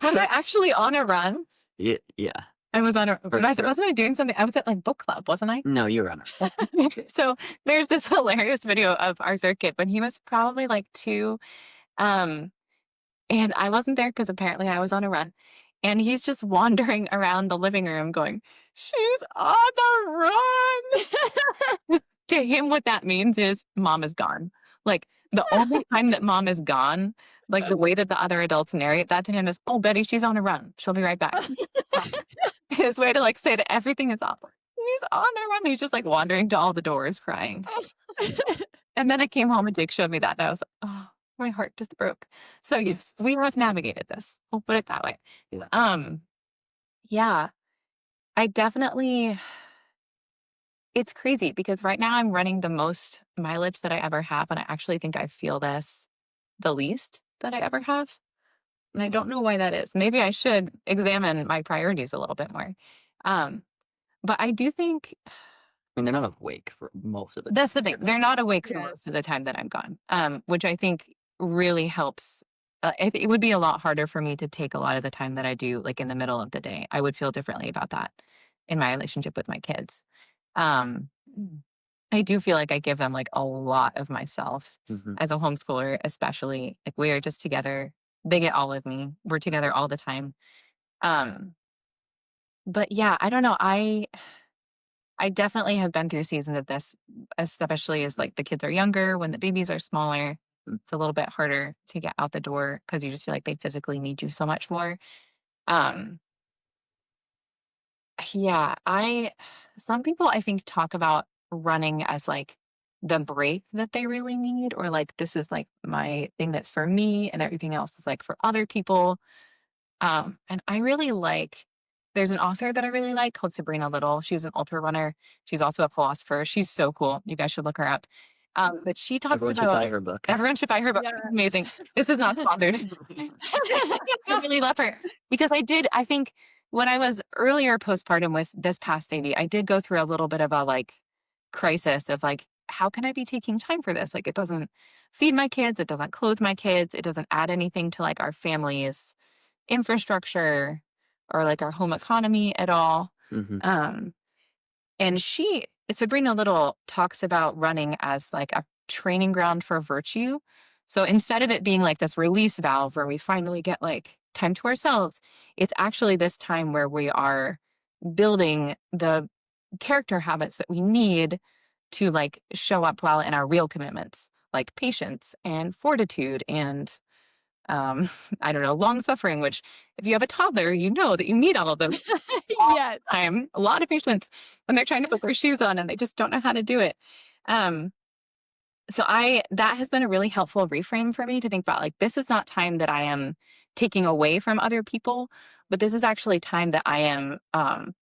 was I actually on a run? Yeah. I was on a, First. wasn't I doing something? I was at like book club, wasn't I? No, you were on it. So there's this hilarious video of our third kid when he was probably like 2. And I wasn't there because apparently I was on a run. And he's just wandering around the living room going, "She's on the run." To him, what that means is mom is gone. Like the only time that mom is gone, like the way that the other adults narrate that to him is, "Oh, Betty, she's on a run. She'll be right back." His way to like say that everything is awkward. He's on a run. He's just like wandering to all the doors crying. And then I came home and Jake showed me that. And I was like, oh, my heart just broke. So yes, we have navigated this. We'll put it that way. Yeah, I definitely, it's crazy because right now I'm running the most mileage that I ever have. And I actually think I feel this the least that I ever have. And I don't know why that is. Maybe I should examine my priorities a little bit more. But I do think I mean, they're not awake for most of it. that's the thing. They're not awake for Yeah. most of the time that I'm gone, which I think really helps. It would be a lot harder for me to take a lot of the time that I do, like in the middle of the day. I would feel differently about that in my relationship with my kids. I do feel like I give them like a lot of myself as a homeschooler, especially like we are just together. They get all of me. We're together all the time. But yeah, I don't know. I definitely have been through seasons of this, especially as like the kids are younger, when the babies are smaller. It's a little bit harder to get out the door because you just feel like they physically need you so much more. Yeah, some people I think talk about running as like the break that they really need, or like this is like my thing that's for me and everything else is like for other people. And I really like, there's an author that I really like called Sabrina Little. She's an ultra runner. She's also a philosopher. She's so cool. You guys should look her up. But she talks Everyone should about buy her book. everyone should buy her book. Yeah. It's amazing. This is not sponsored. I really love her because I think when I was earlier postpartum with this past baby, I did go through a little bit of a like crisis of like, how can I be taking time for this? Like it doesn't feed my kids. It doesn't clothe my kids. It doesn't add anything to like our family's infrastructure or like our home economy at all. And Sabrina Little talks about running as like a training ground for virtue. So instead of it being like this release valve where we finally get like time to ourselves, it's actually this time where we are building the character habits that we need to like show up well in our real commitments, like patience and fortitude and I don't know, long suffering, which if you have a toddler, you know that you need all of those all Yes. the time. A lot of patience when they're trying to put their shoes on and they just don't know how to do it. Um, so that has been a really helpful reframe for me to think about, like, this is not time that I am taking away from other people, but this is actually time that I am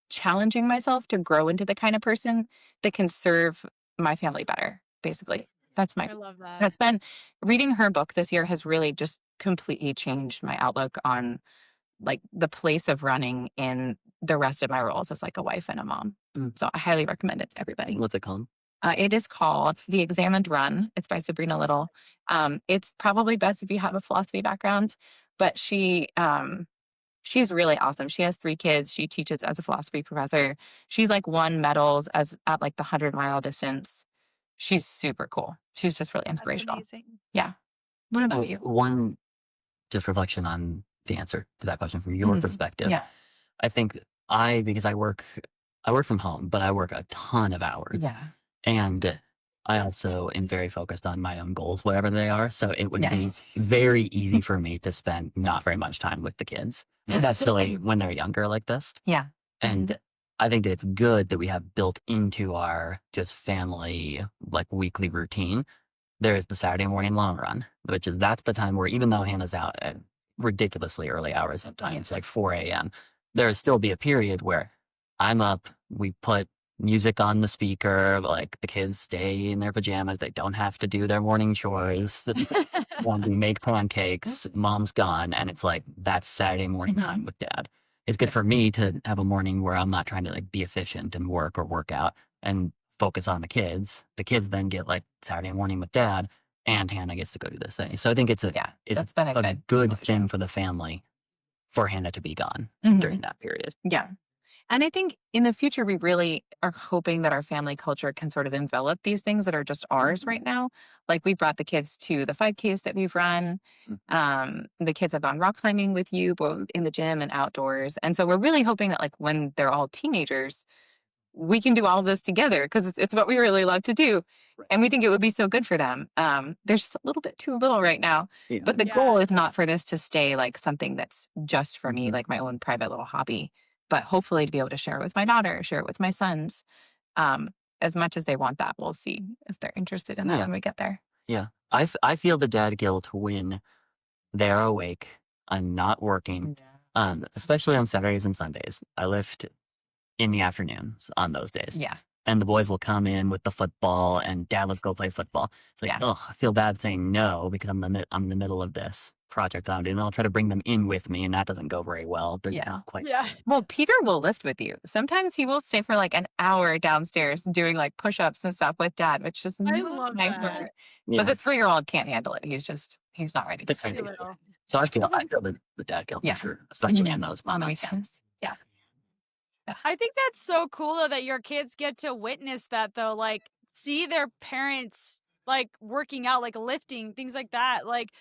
challenging myself to grow into the kind of person that can serve my family better, basically. I love that. That's been reading her book this year has really just completely changed my outlook on like the place of running in the rest of my roles as like a wife and a mom. So I highly recommend it to everybody. What's it called? It is called The Examined Run. It's by Sabrina Little. It's probably best if you have a philosophy background, but she's really awesome. She has 3 kids. She teaches as a philosophy professor. She's like won medals as at like the 100-mile distance. She's super cool. She's just really That's inspirational. amazing. Yeah. What about you? One just reflection on the answer to that question from your perspective. Yeah. I think because I work from home, but I work a ton of hours. Yeah. And I also am very focused on my own goals, whatever they are. So it would be Yes. very easy for me to spend not very much time with the kids. That's silly when they're younger like this. Yeah. And I think that it's good that we have built into our just family, like weekly routine. There's the Saturday morning long run, that's the time where even though Hannah's out at ridiculously early hours sometimes, like 4 a.m., there'll still be a period where I'm up, we put music on the speaker, like the kids stay in their pajamas, they don't have to do their morning chores. When we make pancakes, mom's gone, and it's like that's Saturday morning time with dad. It's good for me to have a morning where I'm not trying to like be efficient and work or work out and focus on the kids. The kids then get like Saturday morning with dad, and Hannah gets to go do this thing. So I think it's that's been a good thing for the family for Hannah to be gone during that period. Yeah. And I think in the future, we really are hoping that our family culture can sort of envelop these things that are just ours right now. Like we brought the kids to the 5Ks that we've run. The kids have gone rock climbing with you, both in the gym and outdoors. And so we're really hoping that like when they're all teenagers, we can do all of this together because it's what we really love to do. And we think it would be so good for them. They're just a little bit too little right now. Yeah. But the goal is not for this to stay like something that's just for me, like my own private little hobby, but hopefully to be able to share it with my daughter, share it with my sons. As much as they want that, we'll see if they're interested in that when we get there. Yeah. I feel the dad guilt when they're awake, I'm not working, especially on Saturdays and Sundays. I lift in the afternoons on those days. Yeah. And the boys will come in with the football and dad, let's go play football. It's like, I feel bad saying no because I'm in the middle of this project I'm doing. I'll try to bring them in with me and that doesn't go very well. They're not quite. Yeah. Well, Peter will lift with you. Sometimes he will stay for like an hour downstairs doing like push-ups and stuff with dad, which is I love that. But the 3-year-old can't handle it. He's not ready. So I feel the dad guilt for sure, especially on those on the moments. weekends. Yeah. I think that's so cool though, that your kids get to witness that though, like see their parents like working out, like lifting, things like that. Like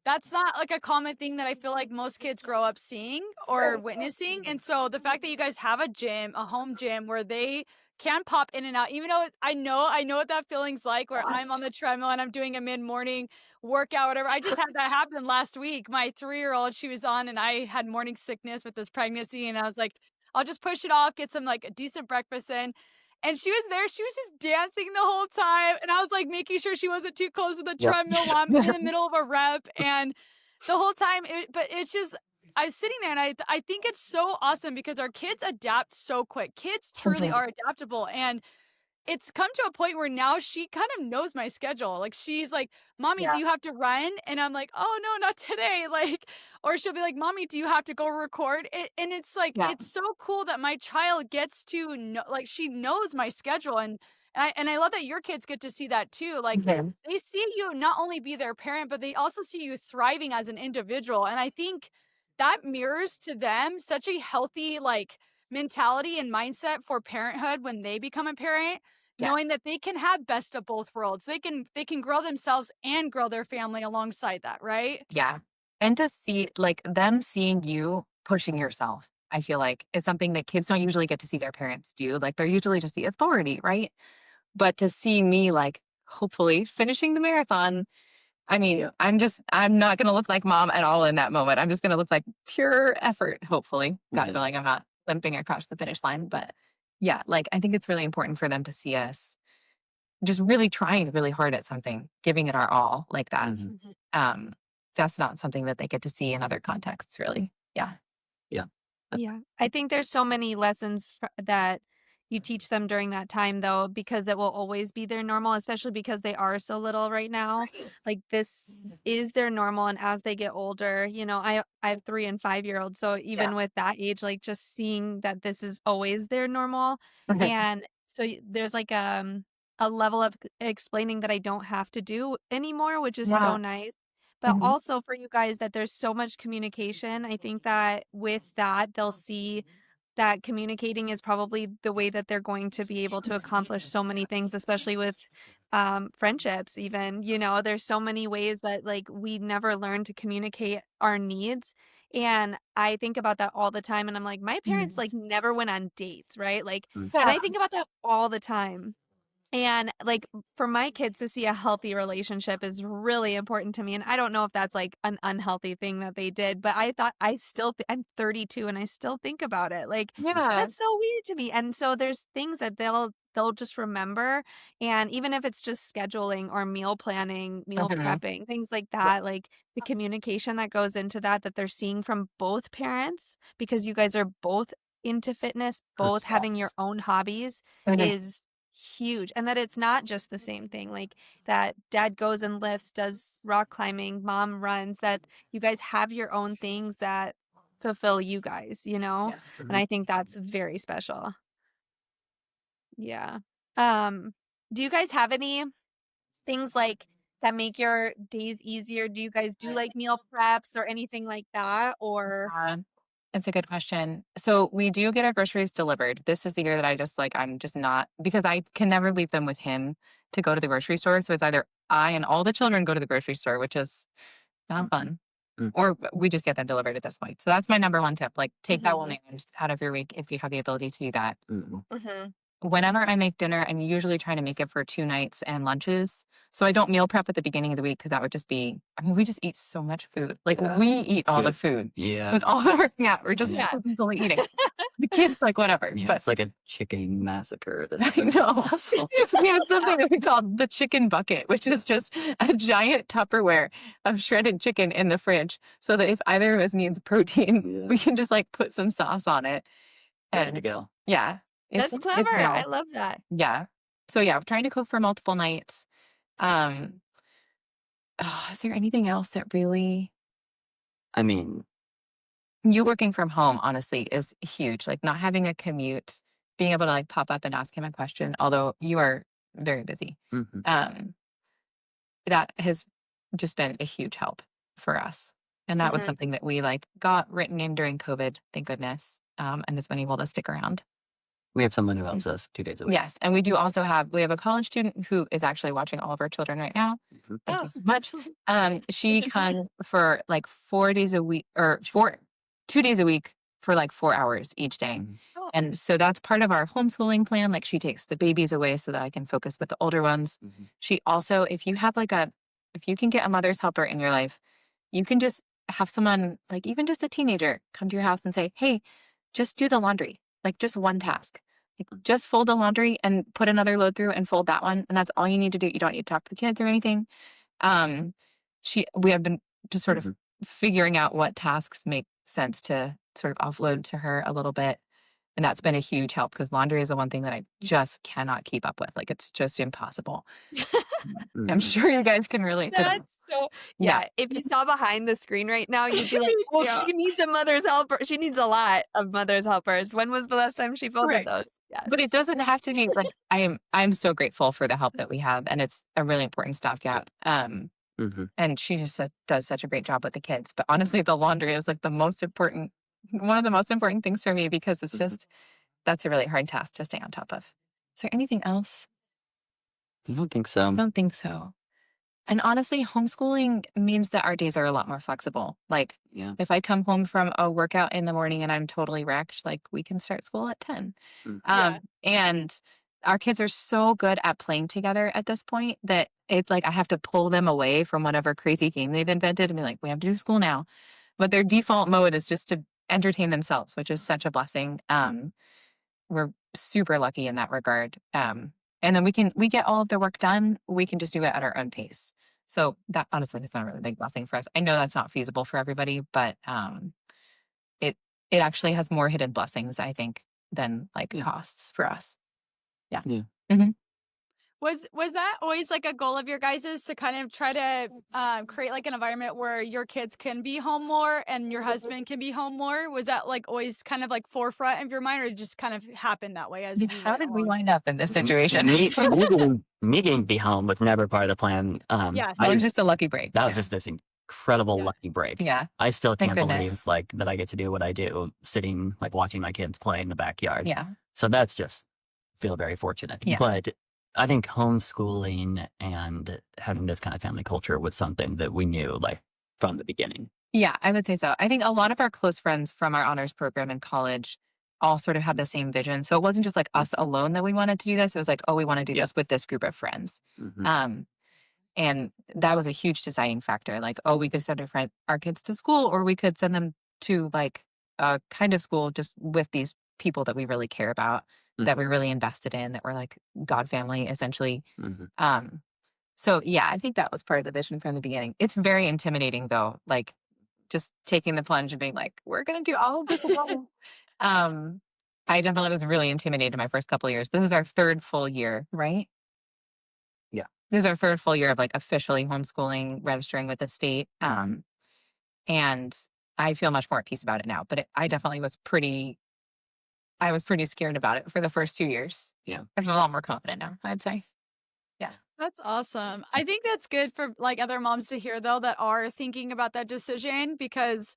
that's not like a common thing that I feel like most kids grow up seeing or witnessing. And so the fact that you guys have a home gym where they can pop in and out, even though I know what that feeling's like where I'm on the treadmill and I'm doing a mid-morning workout, whatever. I just had that happen last week. My 3-year-old, she was on and I had morning sickness with this pregnancy. And I was like, I'll just push it off, get some like a decent breakfast in. And she was there. She was just dancing the whole time. And I was like making sure she wasn't too close to the treadmill while I'm in the middle of a rep. And the whole time, but it's just, I was sitting there and I think it's so awesome because our kids adapt so quick. Kids truly are adaptable. And it's come to a point where now she kind of knows my schedule. Like she's like, Mommy, do you have to run? And I'm like, oh no, not today. Like, or she'll be like, Mommy, do you have to go record? And it's like, it's so cool that my child gets to know, like she knows my schedule. And I love that your kids get to see that too. Like they see you not only be their parent, but they also see you thriving as an individual. And I think that mirrors to them such a healthy, like, mentality and mindset for parenthood when they become a parent, knowing that they can have best of both worlds. They can grow themselves and grow their family alongside that, right? Yeah. And to see like them seeing you pushing yourself, I feel like is something that kids don't usually get to see their parents do. Like they're usually just the authority, right? But to see me like hopefully finishing the marathon I mean, I'm not going to look like mom at all in that moment. I'm just going to look like pure effort, hopefully. God Yeah. willing, I'm not limping across the finish line. But yeah, like I think it's really important for them to see us just really trying really hard at something, giving it our all like that. Mhm. That's not something that they get to see in other contexts, really. Yeah. Yeah. Yeah. I think there's so many lessons that you teach them during that time, though, because it will always be their normal, especially because they are so little right now. Like this is their normal. And as they get older, you know, I have 3 and 5-year-olds. So even with that age, like just seeing that this is always their normal. Okay. And so there's like a level of explaining that I don't have to do anymore, which is so Yeah. nice. But also for you guys that there's so much communication. I think that with that, they'll see that communicating is probably the way that they're going to be able to accomplish so many things, especially with friendships even. You know, there's so many ways that like we never learn to communicate our needs. And I think about that all the time. And I'm like, my parents like never went on dates, right? Like, and Yeah. I think about that all the time. And, like, for my kids to see a healthy relationship is really important to me, and I don't know if that's, like, an unhealthy thing that they did, but I thought I still I'm 32 and I still think about it, like, Yeah. that's so weird to me, and so there's things that they'll just remember, and even if it's just scheduling or meal planning, meal Mhm. prepping, things like that, like, the communication that goes into that they're seeing from both parents because you guys are both into fitness, both having your Yes. own hobbies Mhm. is huge, and that it's not just the same thing, like, that dad goes and lifts, does rock climbing, mom runs, that you guys have your own things that fulfill you guys, you know? Yes. And I think that's very special. Yeah. Um, do you guys have any things, like, that make your days easier? Do you guys do, like, meal preps or anything like that, or It's a good question. So we do get our groceries delivered. This is the year that I'm just not, because I can never leave them with him to go to the grocery store. So it's either I and all the children go to the grocery store, which is not fun, Mm. or we just get them delivered at this point. So that's my number one tip. Like take that one Mhm. out of your week if you have the ability to do that. Mhm. Mhm. Whenever I make dinner, I'm usually trying to make it for 2 nights and lunches. So I don't meal prep at the beginning of the week because that would just be, I mean, we just eat so much food. Like Yeah. we eat all the Good. food. Yeah. With all the working out, we're just Yeah. easily eating. The kids, like, whatever. Yeah, But it's like a chicken massacre. I know. We have something that we call the chicken bucket, which is just a giant Tupperware of shredded chicken in the fridge so that if either of us needs protein, Yeah. we can just like put some sauce on it. Ready to And go. yeah, That's clever, it's I real. love that. Yeah. So yeah, we're trying to cook for multiple nights. Um, is there anything else that really I mean, you working from home, honestly, is huge. Like not having a commute, being able to like pop up and ask him a question, although you are very busy. mhm. Um, that has just been a huge help for us. And that was Mhm. something that we like got written in during COVID, thank goodness. And has been able to stick around. We have someone who helps us 2 days a week. Yes. And we do also we have a college student who is actually watching all of our children right now. Mhm. Thank Oh. you so much. She comes for like 4 days a week or 2 days a week for like 4 hours each day. Mhm. Oh. And so that's part of our homeschooling plan. Like she takes the babies away so that I can focus with the older ones. Mhm. She also, if you can get a mother's helper in your life, you can just have someone, like even just a teenager, come to your house and say, hey, just do the laundry, like just one task. Like, just fold the laundry and put another load through and fold that one. And that's all you need to do. You don't need to talk to the kids or anything. Um, we have been just sort of Mhm. figuring out what tasks make sense to sort of offload to her a little bit. And that's been a huge help because laundry is the one thing that I just cannot keep up with. Like it's just impossible. I'm Mhm. sure you guys can relate to that. That's so Yeah. yeah, if you saw behind the screen right now, you'd be like, "Well, Yeah. she needs a mother's helper. She needs a lot of mother's helpers. When was the last time she folded Right. those?" Yeah. But it doesn't have to be like I'm so grateful for the help that we have. And it's a really important stopgap. Mhm. And she just does such a great job with the kids. But honestly, the laundry is like one of the most important things for me because it's Mhm. just, that's a really hard task to stay on top of. Is there anything else? I don't think I so. don't think so. And honestly, homeschooling means that our days are a lot more flexible. Like Yeah. if I come home from a workout in the morning and I'm totally wrecked, like we can start school at 10. Mm. Yeah. And our kids are so good at playing together at this point that it's like I have to pull them away from whatever crazy game they've invented and be like, we have to do school now. But their default mode is just to entertain themselves, which is such a blessing. We're super lucky in that regard. And then we get all of their work done. We can just do it at our own pace. So that honestly is not a really big blessing for us. I know that's not feasible for everybody, but it actually has more hidden blessings, I think, than like costs for us. Yeah. Mm-hmm. Was that always like a goal of your guys's to kind of try to create like an environment where your kids can be home more and your husband can be home more? Was that like always kind of like forefront of your mind, or it just kind of happened that way as you How went did we along? wind up in this situation? Me getting to be home was never part of the plan. Yeah. That was just a lucky break. That was just this incredible Yeah. lucky break. Yeah. I still Thank can't believe goodness. like that I get to do what I do, sitting like watching my kids play in the backyard. Yeah. So that's just feel very fortunate. Yeah. But I think homeschooling and having this kind of family culture was something that we knew like from the beginning. Yeah, I would say so. I think a lot of our close friends from our honors program in college all sort of had the same vision. So it wasn't just like us alone that we wanted to do this. It was like, oh, we want to do this with this group of friends. Mhm. And that was a huge deciding factor. Like, oh, we could send our kids to school, or we could send them to like a kind of school just with these people that we really care about, that we're really invested in, that we're like God family, essentially. Mhm. So yeah, I think that was part of the vision from the beginning. It's very intimidating though, like just taking the plunge and being like, we're going to do all of this alone. I definitely was really intimidated my first couple of years. This is our third full year, right? Yeah. This is our third full year of like officially homeschooling, registering with the state. And I feel much more at peace about it now, but I definitely was pretty scared about it for the first 2 years. Yeah. I'm a lot more confident now, I'd say. Yeah. That's awesome. I think that's good for like other moms to hear though that are thinking about that decision, because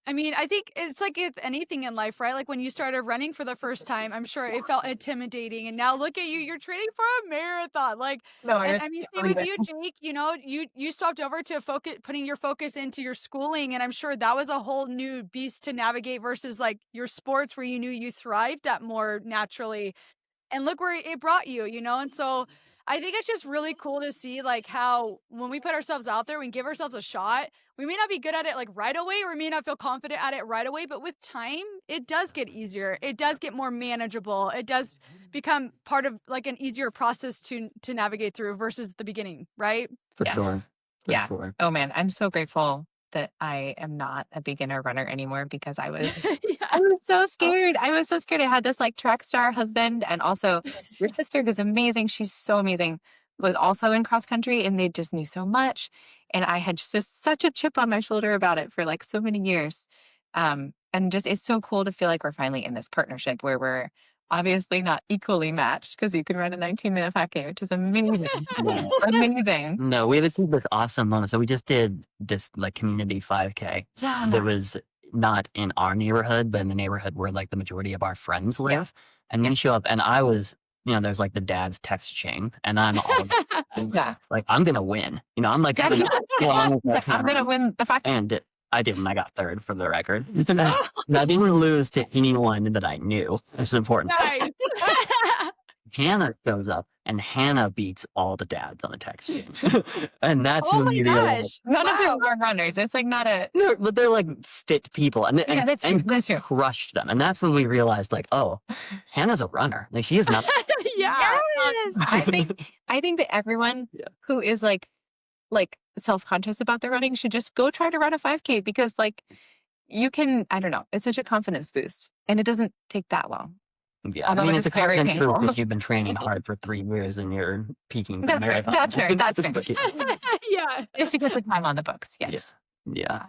I mean, I think it's like with anything in life, right? Like when you started running for the first time, I'm sure it felt intimidating. And now look at you, you're training for a marathon. Like, No, and I mean, same with you, Jake, you know, you swapped over to putting your focus into your schooling. And I'm sure that was a whole new beast to navigate versus like your sports where you knew you thrived at more naturally. And look where it brought you, you know? And so I think it's just really cool to see like how when we put ourselves out there, we give ourselves a shot. We may not be good at it like right away, or we may not feel confident at it right away, but with time, it does get easier. It does get more manageable. It does become part of like an easier process to navigate through versus the beginning, right? For Yes. sure. For Yeah. sure. Oh man, I'm so grateful that I am not a beginner runner anymore, because I was Yeah. so scared. I was so scared. I had this like track star husband, and also your sister is amazing. She's so amazing. Was also in cross country, and they just knew so much. And I had just such a chip on my shoulder about it for like so many years. And just it's so cool to feel like we're finally in this partnership where we're obviously not equally matched, because you can run a 19-minute 5K, which is amazing. Amazing. No, we had achieved this awesome moment. So we just did this like community 5K Yeah. that was not in our neighborhood, but in the neighborhood where like the majority of our friends live. And we show up, and I was, you know, there's like the dad's text chain, and I'm all Yeah. like, I'm gonna win. You know, I'm like, Daddy, I'm I'm gonna win the 5K. and I didn't. I got third for the record. And I didn't lose to anyone that I knew. It's important. Nice. Hannah shows up, and Hannah beats all the dads on the text chain. And that's Oh when my we realized. gosh. None of them Wow. are runners. It's like not a. But they're like fit people, and Yeah, that's true. That's true. crushed them. And that's when we realized, like, oh, Hannah's a runner. Like, she is not. Yeah. Yes. I think that everyone who is like self-conscious about their running should just go try to run a 5K, because like you can, I don't know, it's such a confidence boost, and it doesn't take that long. Yeah, Although I mean, it it's a is very confidence boost painful. because you've been training hard for 3 years and you're peaking for That's right. marathon. That's fair. That's fair. But Yeah. Just to get the time on the books. Yes. yeah.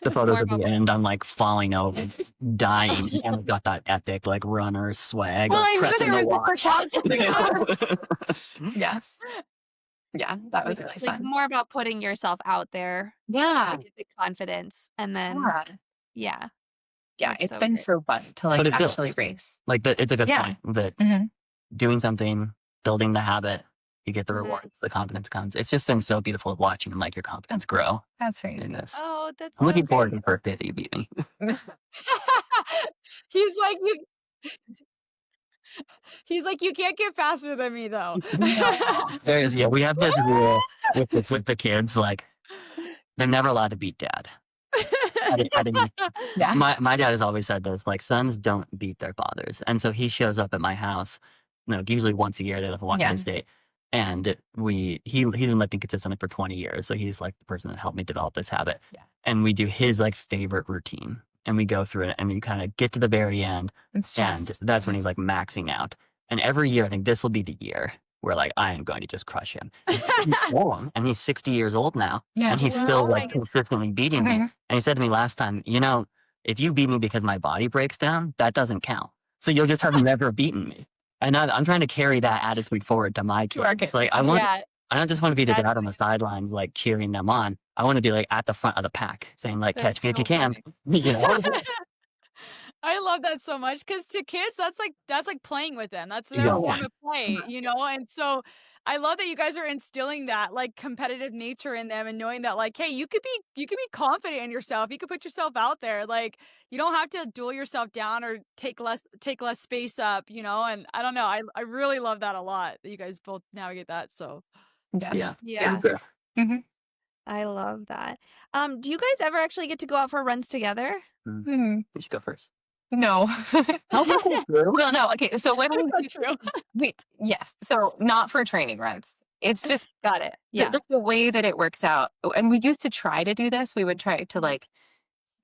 The photos More at the about- end, I'm like falling over, dying. Hannah's got that epic like runner swag, Well, like, I knew pressing there the was watch. Yes. Yeah, that was really It's like fun. more about putting yourself out there Yeah. to get the confidence, and then Yeah. yeah, Yeah. That's It's so been great. so fun to But like it actually builds. race. Like it's a good Yeah. point that Mhm. doing something, building the habit, you get the Mhm. rewards, the confidence comes. It's just been so beautiful watching like your confidence grow That's very in sweet. this. Oh, that's I'm so looking forward to great. the birthday that you beat me. He's like, He's like, you can't get faster than me though. There is, yeah, we have this rule with the kids, like, they're never allowed to beat dad. I didn't. Yeah. My dad has always said this, like, sons don't beat their fathers. And so he shows up at my house, usually once a year to watch Yeah. his date. And he's been lifting consistently for 20 years. So he's like the person that helped me develop this habit. Yeah. And we do his like favorite routine. And we go through it and we kind of get to the very end. It's And just that's when he's like maxing out. And every year, I think this will be the year where like I am going to just crush him. He's old, and he's 60 years old now. yeah. And he's Wow. still Oh my like consistently beating me. Mhm. And he said to me last time, if you beat me because my body breaks down, that doesn't count. So you'll just have never beaten me. And I'm trying to carry that attitude forward to my To our kids. kids. Like I don't just want to be the That's dad on the sidelines, like cheering them on. I want to be like at the front of the pack, saying like, That's "Catch me if so you can." I love that so much because to kids, that's like playing with them. That's their Yeah. form of play, And so I love that you guys are instilling that like competitive nature in them and knowing that like, hey, you could be confident in yourself. You could put yourself out there. Like you don't have to duel yourself down or take less space up, And I don't know. I really love that a lot that you guys both navigate that. So Yes. Yeah. Mm-hmm. I love that. Do you guys ever actually get to go out for runs together? Mm-hmm. You should go first. No. Well, no. Okay. So when that's not true. yes. So not for training runs. It's just Got it. the- Yeah. the way that it works out. And we used to try to do this. We would try to like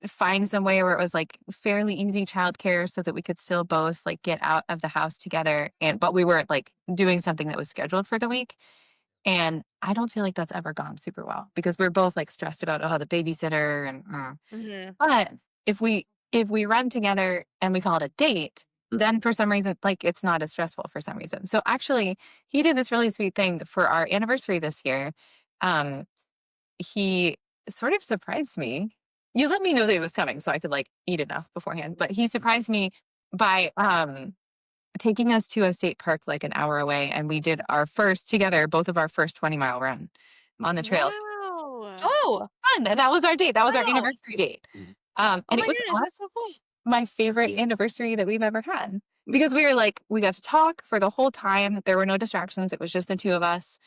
find some way where it was like fairly easy childcare so that we could still both like get out of the house together. But we were like doing something that was scheduled for the week. And I don't feel like that's ever gone super well because we're both like stressed about the babysitter and Mm-hmm. but if we run together and we call it a date, then for some reason, like it's not as stressful for some reason. So actually, he did this really sweet thing for our anniversary this year. He sort of surprised me. You let me know that it was coming so I could like eat enough beforehand. But he surprised me by taking us to a state park like an hour away, and we did our first together, both of our first 20-mile run on the trails. Wow. Oh, Fun. And that was our date. That was our Wow. anniversary date. Mhm. And oh it my was goodness, that's so cool. my favorite anniversary that we've ever had because we were like, we got to talk for the whole time. There were no distractions. It was just the two of us.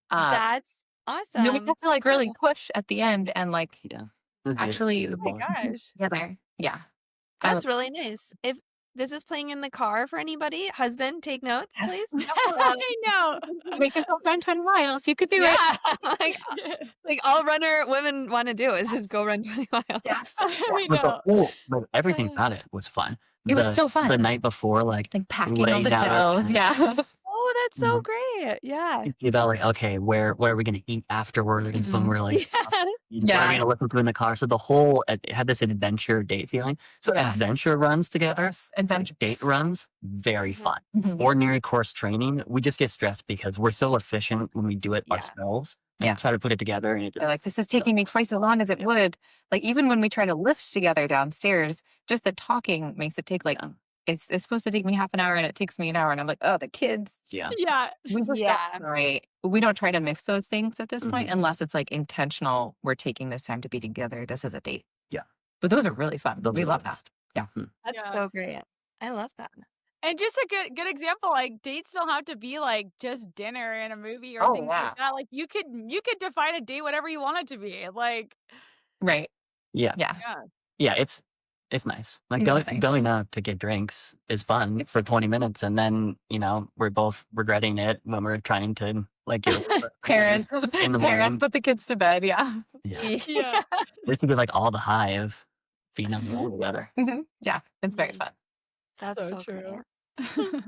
That's awesome. Then we got to like really push at the end and like Yeah. It was actually Oh my gosh. together. Yeah. That's really nice. If this is playing in the car for anybody, husband, take notes, Yes. please. I know. Make yourself run 10 miles. You could do it. Yeah. like all women want to do is just go run 20 miles. Yes. I But know. but everything about it was fun. It was so fun. The night before, like Like packing all laid the out our gels. Yeah. plans. Oh, that's so great. Yeah. About like, okay, where are we gonna eat afterwards when we're like, what are we Yeah. gonna listen to in the car? So the whole it had this adventure date feeling. So Yeah. adventure runs together, Yes. Adventure date runs, very fun. Mhm. Ordinary course training, we just get stressed because we're so efficient when we do it Yeah. ourselves Yeah. and try to put it together. And it They're like, this is taking me twice as long as it would. Like, even when we try to lift together downstairs, just the talking makes it take like, it's supposed to take me half an hour and it takes me an hour. And I'm like, oh, the kids. yeah. Yeah. We just Yeah. right. We don't try to mix those things at this point Mhm. unless it's like intentional. We're taking this time to be together. This is a date. Yeah. But those are really fun. Those We are the love that. best. Yeah. Mhm. That's Yeah. so great. I love that. And just a good example, like dates don't have to be like just dinner and a movie or Oh, things yeah. like that. Like you could define a date whatever you want it to be. Like Right. Yeah. Yes. yeah. Yeah, it's nice. Like It is nice. going out to get drinks is fun for 20 minutes, and then we're both regretting it when we're trying to like get Parent, in the morning. put the kids to bed. Yeah. Yeah, Yeah. this would be like all the high of being on the road together. Mhm. Yeah. It's very fun. That's so true. great.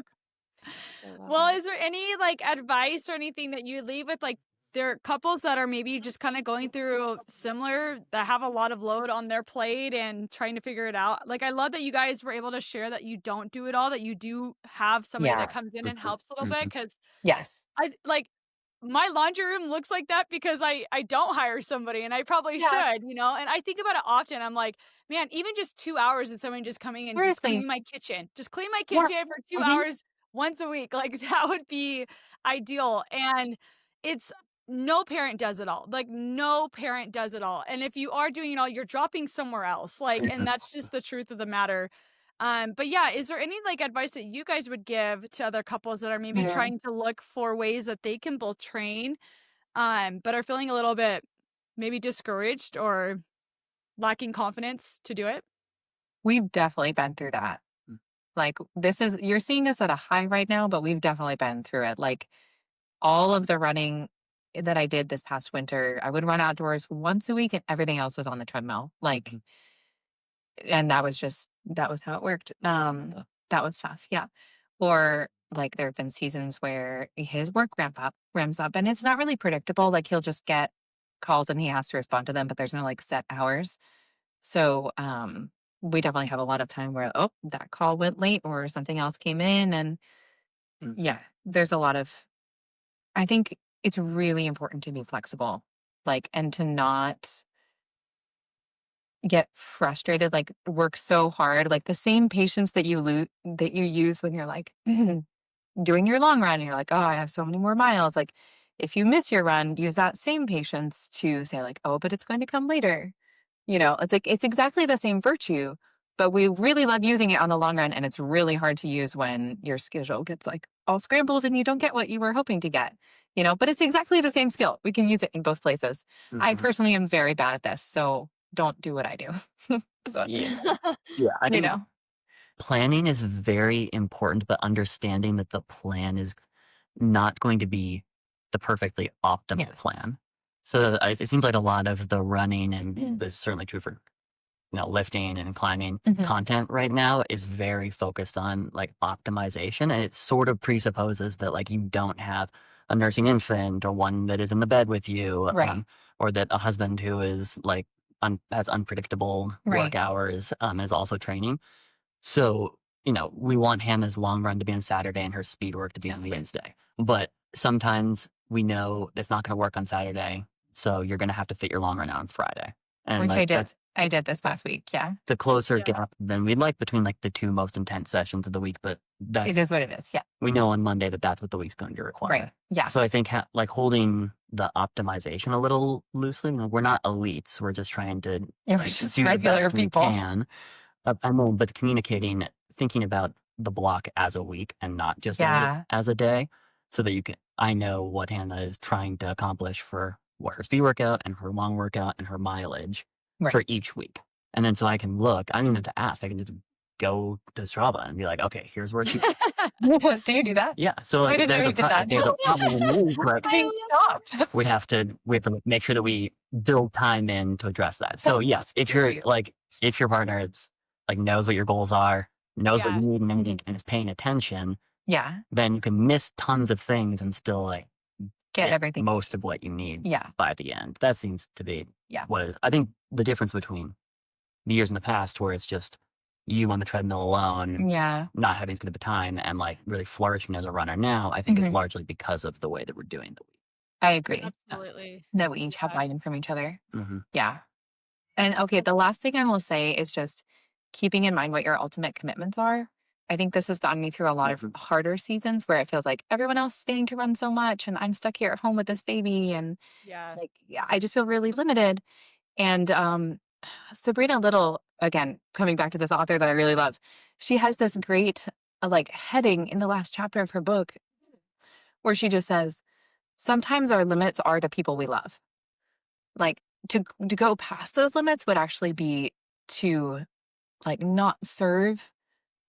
I love Well, it. is there any like advice or anything that you leave with like there are couples that are maybe just kind of going through similar that have a lot of load on their plate and trying to figure it out. Like I love that you guys were able to share that you don't do it all, that you do have somebody Yeah. that comes in and Mhm. helps a little bit because Yes. I like my laundry room looks like that because I don't hire somebody and I probably Yeah. should, and I think about it often. I'm like, man, even just 2 hours of someone just coming and just Seriously. cleaning my kitchen, Yeah. for 2 Mhm. hours once a week, like that would be ideal. And it's no parent does it all. Like no parent does it all. And if you are doing it all, you're dropping somewhere else. Like, and that's just the truth of the matter. But yeah, is there any like advice that you guys would give to other couples that are maybe Yeah. trying to look for ways that they can both train, but are feeling a little bit maybe discouraged or lacking confidence to do it? We've definitely been through that. Mm. Like you're seeing us at a high right now, but we've definitely been through it. Like all of the running that I did this past winter, I would run outdoors once a week and everything else was on the treadmill. Like, and that was how it worked. That was tough. Yeah. Or like there have been seasons where his work ramps up and it's not really predictable. Like he'll just get calls and he has to respond to them, but there's no like set hours. So we definitely have a lot of time where, oh, that call went late or something else came in. And yeah, there's a lot of, I think it's really important to be flexible, like, and to not get frustrated, like work so hard, like the same patience that that you use when you're like doing your long run and you're like, oh, I have so many more miles. Like if you miss your run, use that same patience to say like, oh, but it's going to come later. It's like it's exactly the same virtue, but we really love using it on the long run and it's really hard to use when your schedule gets like all scrambled and you don't get what you were hoping to get. But it's exactly the same skill. We can use it in both places. I personally am very bad at this, so don't do what I do. So, Yeah. I think planning is very important, but understanding that the plan is not going to be the perfectly optimal plan. So it seems like a lot of the running, and this is certainly true for lifting and climbing content right now, is very focused on like optimization, and it sort of presupposes that like you don't have a nursing infant or one that is in the bed with you, Right. or that a husband who is like has unpredictable work hours and is also training. So we want Hannah's long run to be on Saturday and her speed work to be on Wednesday, but sometimes we know that's not going to work on Saturday, so you're going to have to fit your long run out on Friday. And which like, I did this past week. Yeah. it's a closer gap than we'd like between like the two most intense sessions of the week, but It is what it is. Yeah. we know on Monday that's what the week's going to require. Right. Yeah. So I think like holding the optimization a little loosely. We're not elites. We're just trying to we're just do regular the best people. we can. But communicating, thinking about the block as a week and not just as a day, so that I know what Hannah is trying to accomplish for what her speed workout and her long workout and her mileage for each week. And then so I can look, I don't even have to ask, I can just go to Strava and be like, okay, here's where she Do you do that? Yeah. So like there's a problem like, we have to make sure that we build time in to address that. So yes, if your partner is like knows what your goals are, knows what you need and is paying attention, then you can miss tons of things and still like get everything, most of what you need by the end. That seems to be what I think the difference between the years in the past where it's just you on the treadmill alone, not having as good of a time and like really flourishing as a runner now, I think is largely because of the way that we're doing the week. I agree. Absolutely. That we each have buy-in from each other. Mm-hmm. Yeah. And okay, the last thing I will say is just keeping in mind what your ultimate commitments are. I think this has gotten me through a lot of harder seasons where it feels like everyone else is getting to run so much and I'm stuck here at home with this baby and I just feel really limited. And Sabrina Little, again, coming back to this author that I really love, she has this great like heading in the last chapter of her book where she just says, sometimes our limits are the people we love. Like to go past those limits would actually be to like not serve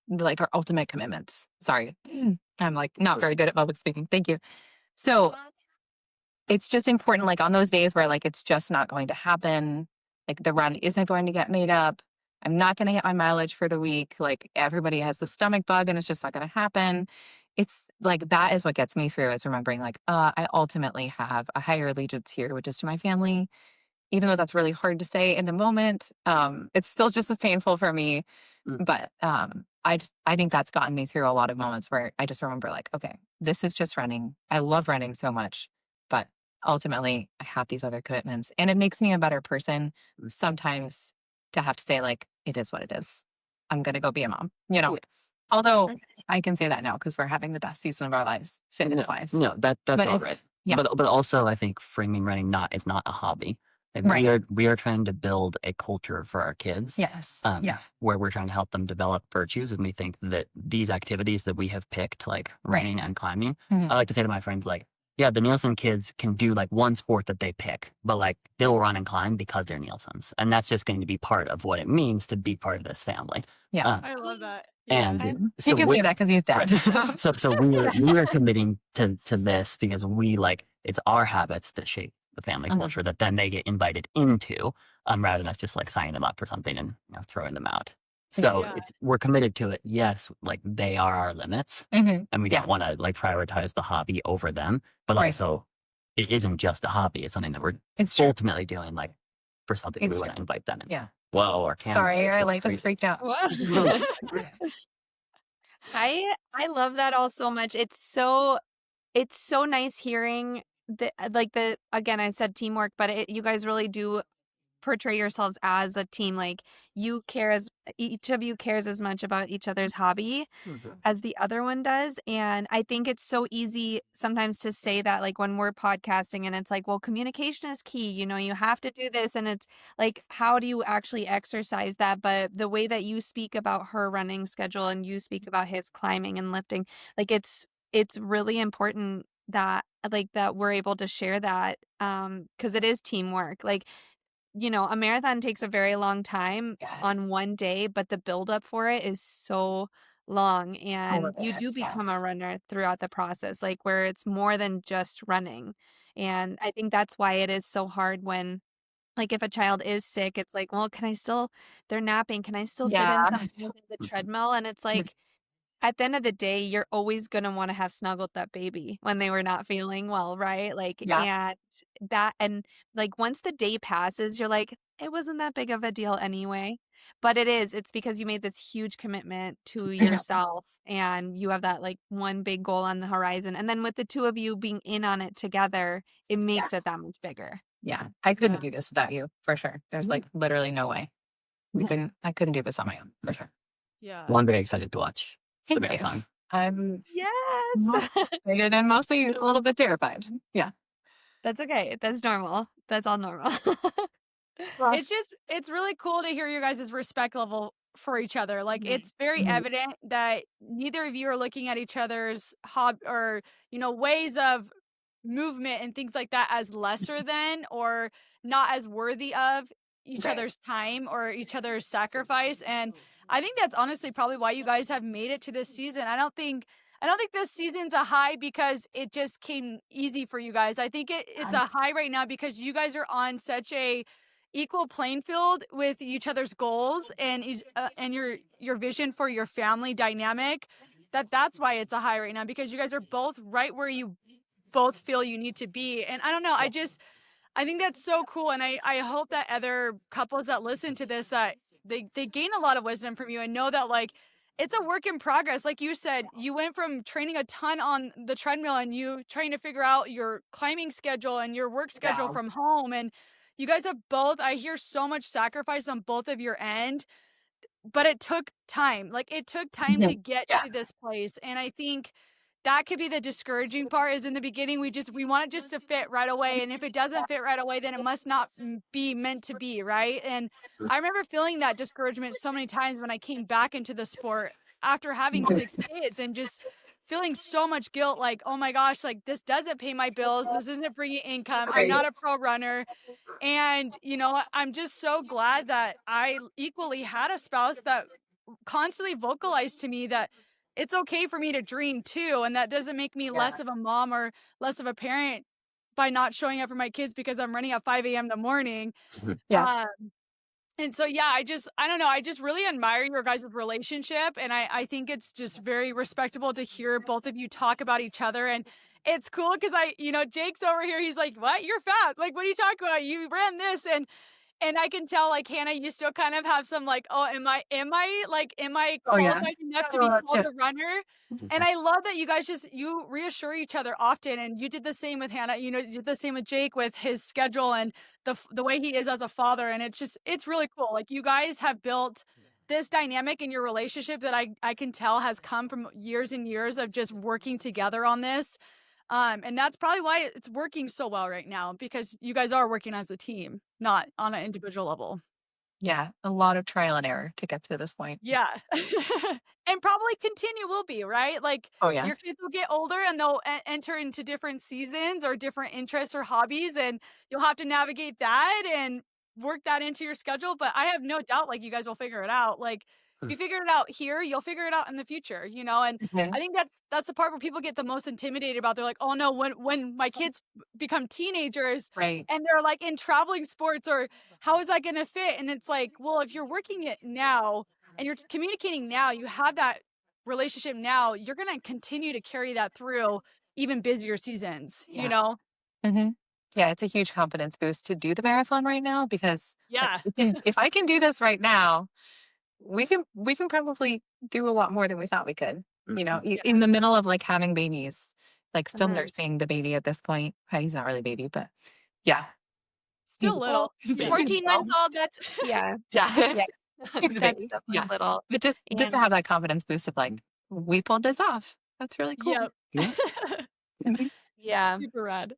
like our ultimate commitments. Sorry. I'm like not very good at public speaking. Thank you. So it's just important, like on those days where like it's just not going to happen, like the run isn't going to get made up, I'm not going to hit my mileage for the week, like everybody has the stomach bug and it's just not going to happen. It's like that is what gets me through, is remembering like I ultimately have a higher allegiance here, which is to my family. Even though that's really hard to say in the moment, it's still just as painful for me. But I think that's gotten me through a lot of moments where I just remember like, okay, this is just running. I love running so much, but ultimately I have these other commitments, and it makes me a better person sometimes to have to say like, it is what it is. I'm going to go be a mom, although I can say that now because we're having the best season of our lives, fitness wise. No, that's all right. Yeah. But also I think framing running it's not a hobby. Like Right. we are trying to build a culture for our kids. Yes. Yeah. Where we're trying to help them develop virtues, and we think that these activities that we have picked, like running and climbing, I like to say to my friends, like, yeah, the Nielsen kids can do like one sport that they pick, but like they'll run and climb because they're Nielsens, and that's just going to be part of what it means to be part of this family. Yeah. I love that. And Yeah. He can say that because he's dead. so we're committing to this because we like it's our habits that shape the family culture that then they get invited into, rather than us just like signing them up for something and throwing them out. So Yeah. we're committed to it. Yes, like they are our limits, and we don't want to like prioritize the hobby over them. But also, it isn't just a hobby; it's something that we're ultimately doing like for something we want to invite them in. Yeah. Whoa, our camera. Sorry, is I still like just freezing. freaked out. I love that all so much. It's so nice hearing the like the again I said teamwork, but you guys really do portray yourselves as a team. Like each of you cares as much about each other's hobby as the other one does. And I think it's so easy sometimes to say that, like when we're podcasting and it's like, well, communication is key, you have to do this. And it's like, how do you actually exercise that? But the way that you speak about her running schedule and you speak about his climbing and lifting, like it's really important that we're able to share that, because it is teamwork. Like, a marathon takes a very long time on one day, but the buildup for it is so long, and you do become a runner throughout the process, like where it's more than just running. And I think that's why it is so hard when, like, if a child is sick, it's like, well, they're napping, can I still fit in some miles in the treadmill? And it's like, at the end of the day, you're always gonna wanna have snuggled that baby when they were not feeling well, right? Like, and like, once the day passes, you're like, "It wasn't that big of a deal anyway." But it's because you made this huge commitment to yourself, and you have that, like, one big goal on the horizon, and then with the two of you being in on it together, it makes it that much bigger. Yeah. I couldn't do this without you, for sure. There's like literally no way. I couldn't do this on my own, for sure. Yeah. Well, I'm very excited to watch the Thank you. marathon. I'm Yes! excited and mostly a little bit terrified. Yeah. That's okay. That's normal. That's all normal. It's really cool to hear your guys' respect level for each other. Like it's very evident that neither of you are looking at each other's ways of movement and things like that as lesser than or not as worthy of each other's time or each other's sacrifice. And I think that's honestly probably why you guys have made it to this season. I don't think this season's a high because it just came easy for you guys. I think it's a high right now because you guys are on such a equal playing field with each other's goals and your vision for your family dynamic. That's why it's a high right now, because you guys are both right where you both feel you need to be. And I don't know, I think that's so cool. And I hope that other couples that listen to this, that they gain a lot of wisdom from you and know that, like, it's a work in progress. Like you said, you went from training a ton on the treadmill and you trying to figure out your climbing schedule and your work schedule from home. And you guys have both, I hear so much sacrifice on both of your end, but it took time. Like it took time to get to this place. And I think that could be the discouraging part, is in the beginning we want it just to fit right away, and if it doesn't fit right away, then it must not be meant to be, right? And I remember feeling that discouragement so many times when I came back into the sport after having 6 kids and just feeling so much guilt, like, oh my gosh, like this doesn't pay my bills, this isn't bringing income, I'm not a pro runner. And I'm just so glad that I equally had a spouse that constantly vocalized to me that it's okay for me to dream too, and that doesn't make me less of a mom or less of a parent by not showing up for my kids because I'm running at 5 a.m. in the morning. And so I don't know, I just really admire your guys' relationship, and I think it's just very respectable to hear both of you talk about each other. And it's cool because Jake's over here, he's like, what, you're fat, like what are you talking about, you ran this. And I can tell, like, Hannah, you still kind of have some, like, oh, am I qualified enough to be called a runner? And I love that you guys you reassure each other often. And you did the same with Hannah, you did the same with Jake with his schedule and the way he is as a father. And it's really cool. Like, you guys have built this dynamic in your relationship that I can tell has come from years and years of just working together on this. And that's probably why it's working so well right now, because you guys are working as a team, not on an individual level. Yeah, a lot of trial and error to get to this point. Yeah. And probably continue will be, right? Like, Oh, yeah. your kids will get older and they'll enter into different seasons or different interests or hobbies, and you'll have to navigate that and work that into your schedule, but I have no doubt, like, you guys will figure it out. Like, if Hmm. you figure it out here, you'll figure it out in the future, you know? And Mhm. I think that's the part where people get the most intimidated about. They're like, "Oh, no, when my kids become teenagers Right. and they're, like, in traveling sports, or how is that gonna fit?" And it's like, well, if you're working it now and you're communicating now, you have that relationship now, you're gonna continue to carry that through even busier seasons, you Yeah. know? Mhm. Yeah, it's a huge confidence boost to do the marathon right now because, like, Yeah. if I can do this right now, we can probably do a lot more than we thought we could. You know, Yeah. in the middle of like having babies, like still Uh-huh. nursing the baby at this point. He's not really a baby, but yeah, he's Still Well, little. Yeah. he's 14 months well. old, that's yeah. Yeah, Yeah. he's a That's baby. definitely Yeah, little. but just to And have that confidence boost of like we pulled this off. That's really cool. Yep. Yeah. Mhm. yeah. Super rad.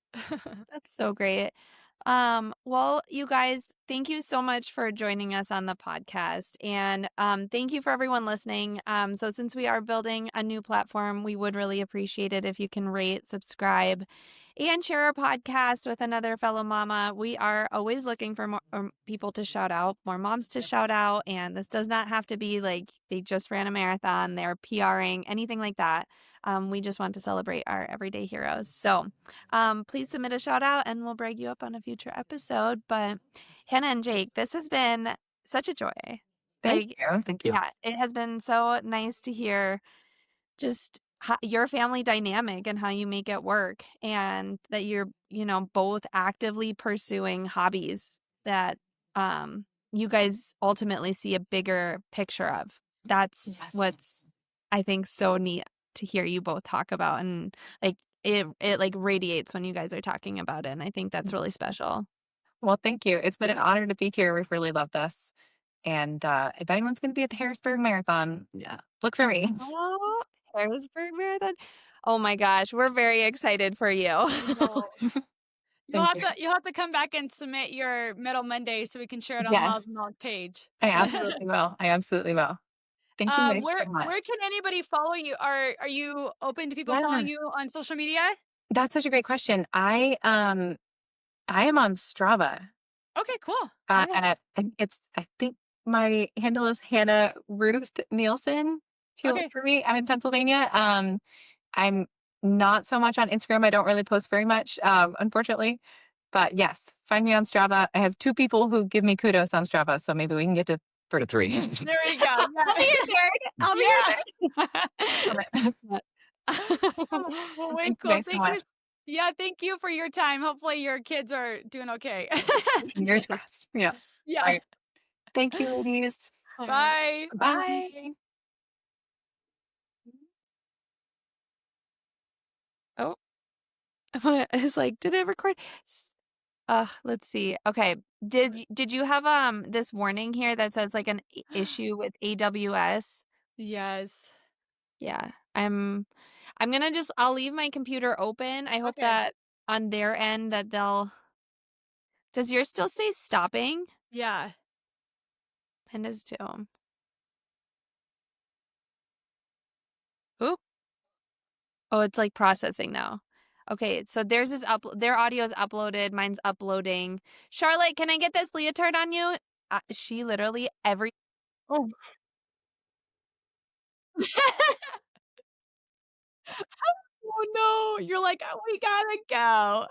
That's so great. Well, you guys, thank you so much for joining us on the podcast. And thank you for everyone listening. So since we are building a new platform, we would really appreciate it if you can rate, subscribe, and share our podcast with another fellow mama. We are always looking for more people to shout out, more moms to shout out. And this does not have to be like they just ran a marathon, they're PRing, anything like that. We just want to celebrate our everyday heroes. So please submit a shout out and we'll brag you up on a future episode. But Hannah and Jake, this has been such a joy. Thank Like, you. Thank you. yeah, it has been so nice to hear just your family dynamic and how you make it work, and that you're, both actively pursuing hobbies that you guys ultimately see a bigger picture of. That's Yes. what's, I think, so neat to hear you both talk about, and like it like radiates when you guys are talking about it, and I think that's really special. Well, thank you. It's been an honor to be here. We've really loved this. And if anyone's going to be at the Harrisburg Marathon, Yeah. look for me. Oh, Harrisburg Marathon. Oh my gosh, we're very excited for you. I know. Thank you. You'll have to come back and submit your Medal Monday so we can share it on the Yes, Miles and Miles page. I absolutely will. I absolutely will. Thank you guys so Where much. can anybody follow you? Are you open to people Yeah, following you on social media? that's such a great question. I am on Strava. Okay, cool. And I think my handle is Hannah Ruth Nielsen. If you look Okay. for me, I'm in Pennsylvania. I'm not so much on Instagram. I don't really post very much, unfortunately. But yes, find me on Strava. I have 2 people who give me kudos on Strava, so maybe we can get to To 3. There you go. I'll be Yeah. your third. I'll be your third. Well, way Thank you cool. guys so Thank you. much. Yeah, thank you for your time. Hopefully your kids are doing okay. Fingers crossed. Yeah. All Yeah. right. Thank you, ladies. All right. Bye. Bye. Bye. Oh, it's like, did it record? Let's see. Okay. Did you have this warning here that says like an issue with AWS? Yes. Yeah. I'm gonna I'll leave my computer open. I hope Okay. that on their end that they'll does yours still say stopping? Yeah. Mine does too. Ooh. Oh, it's like processing now. Okay, so their audio is uploaded, mine's uploading. Charlotte, can I get this leotard on you? She literally every Oh, Oh no. You're like, "Oh, we gotta go."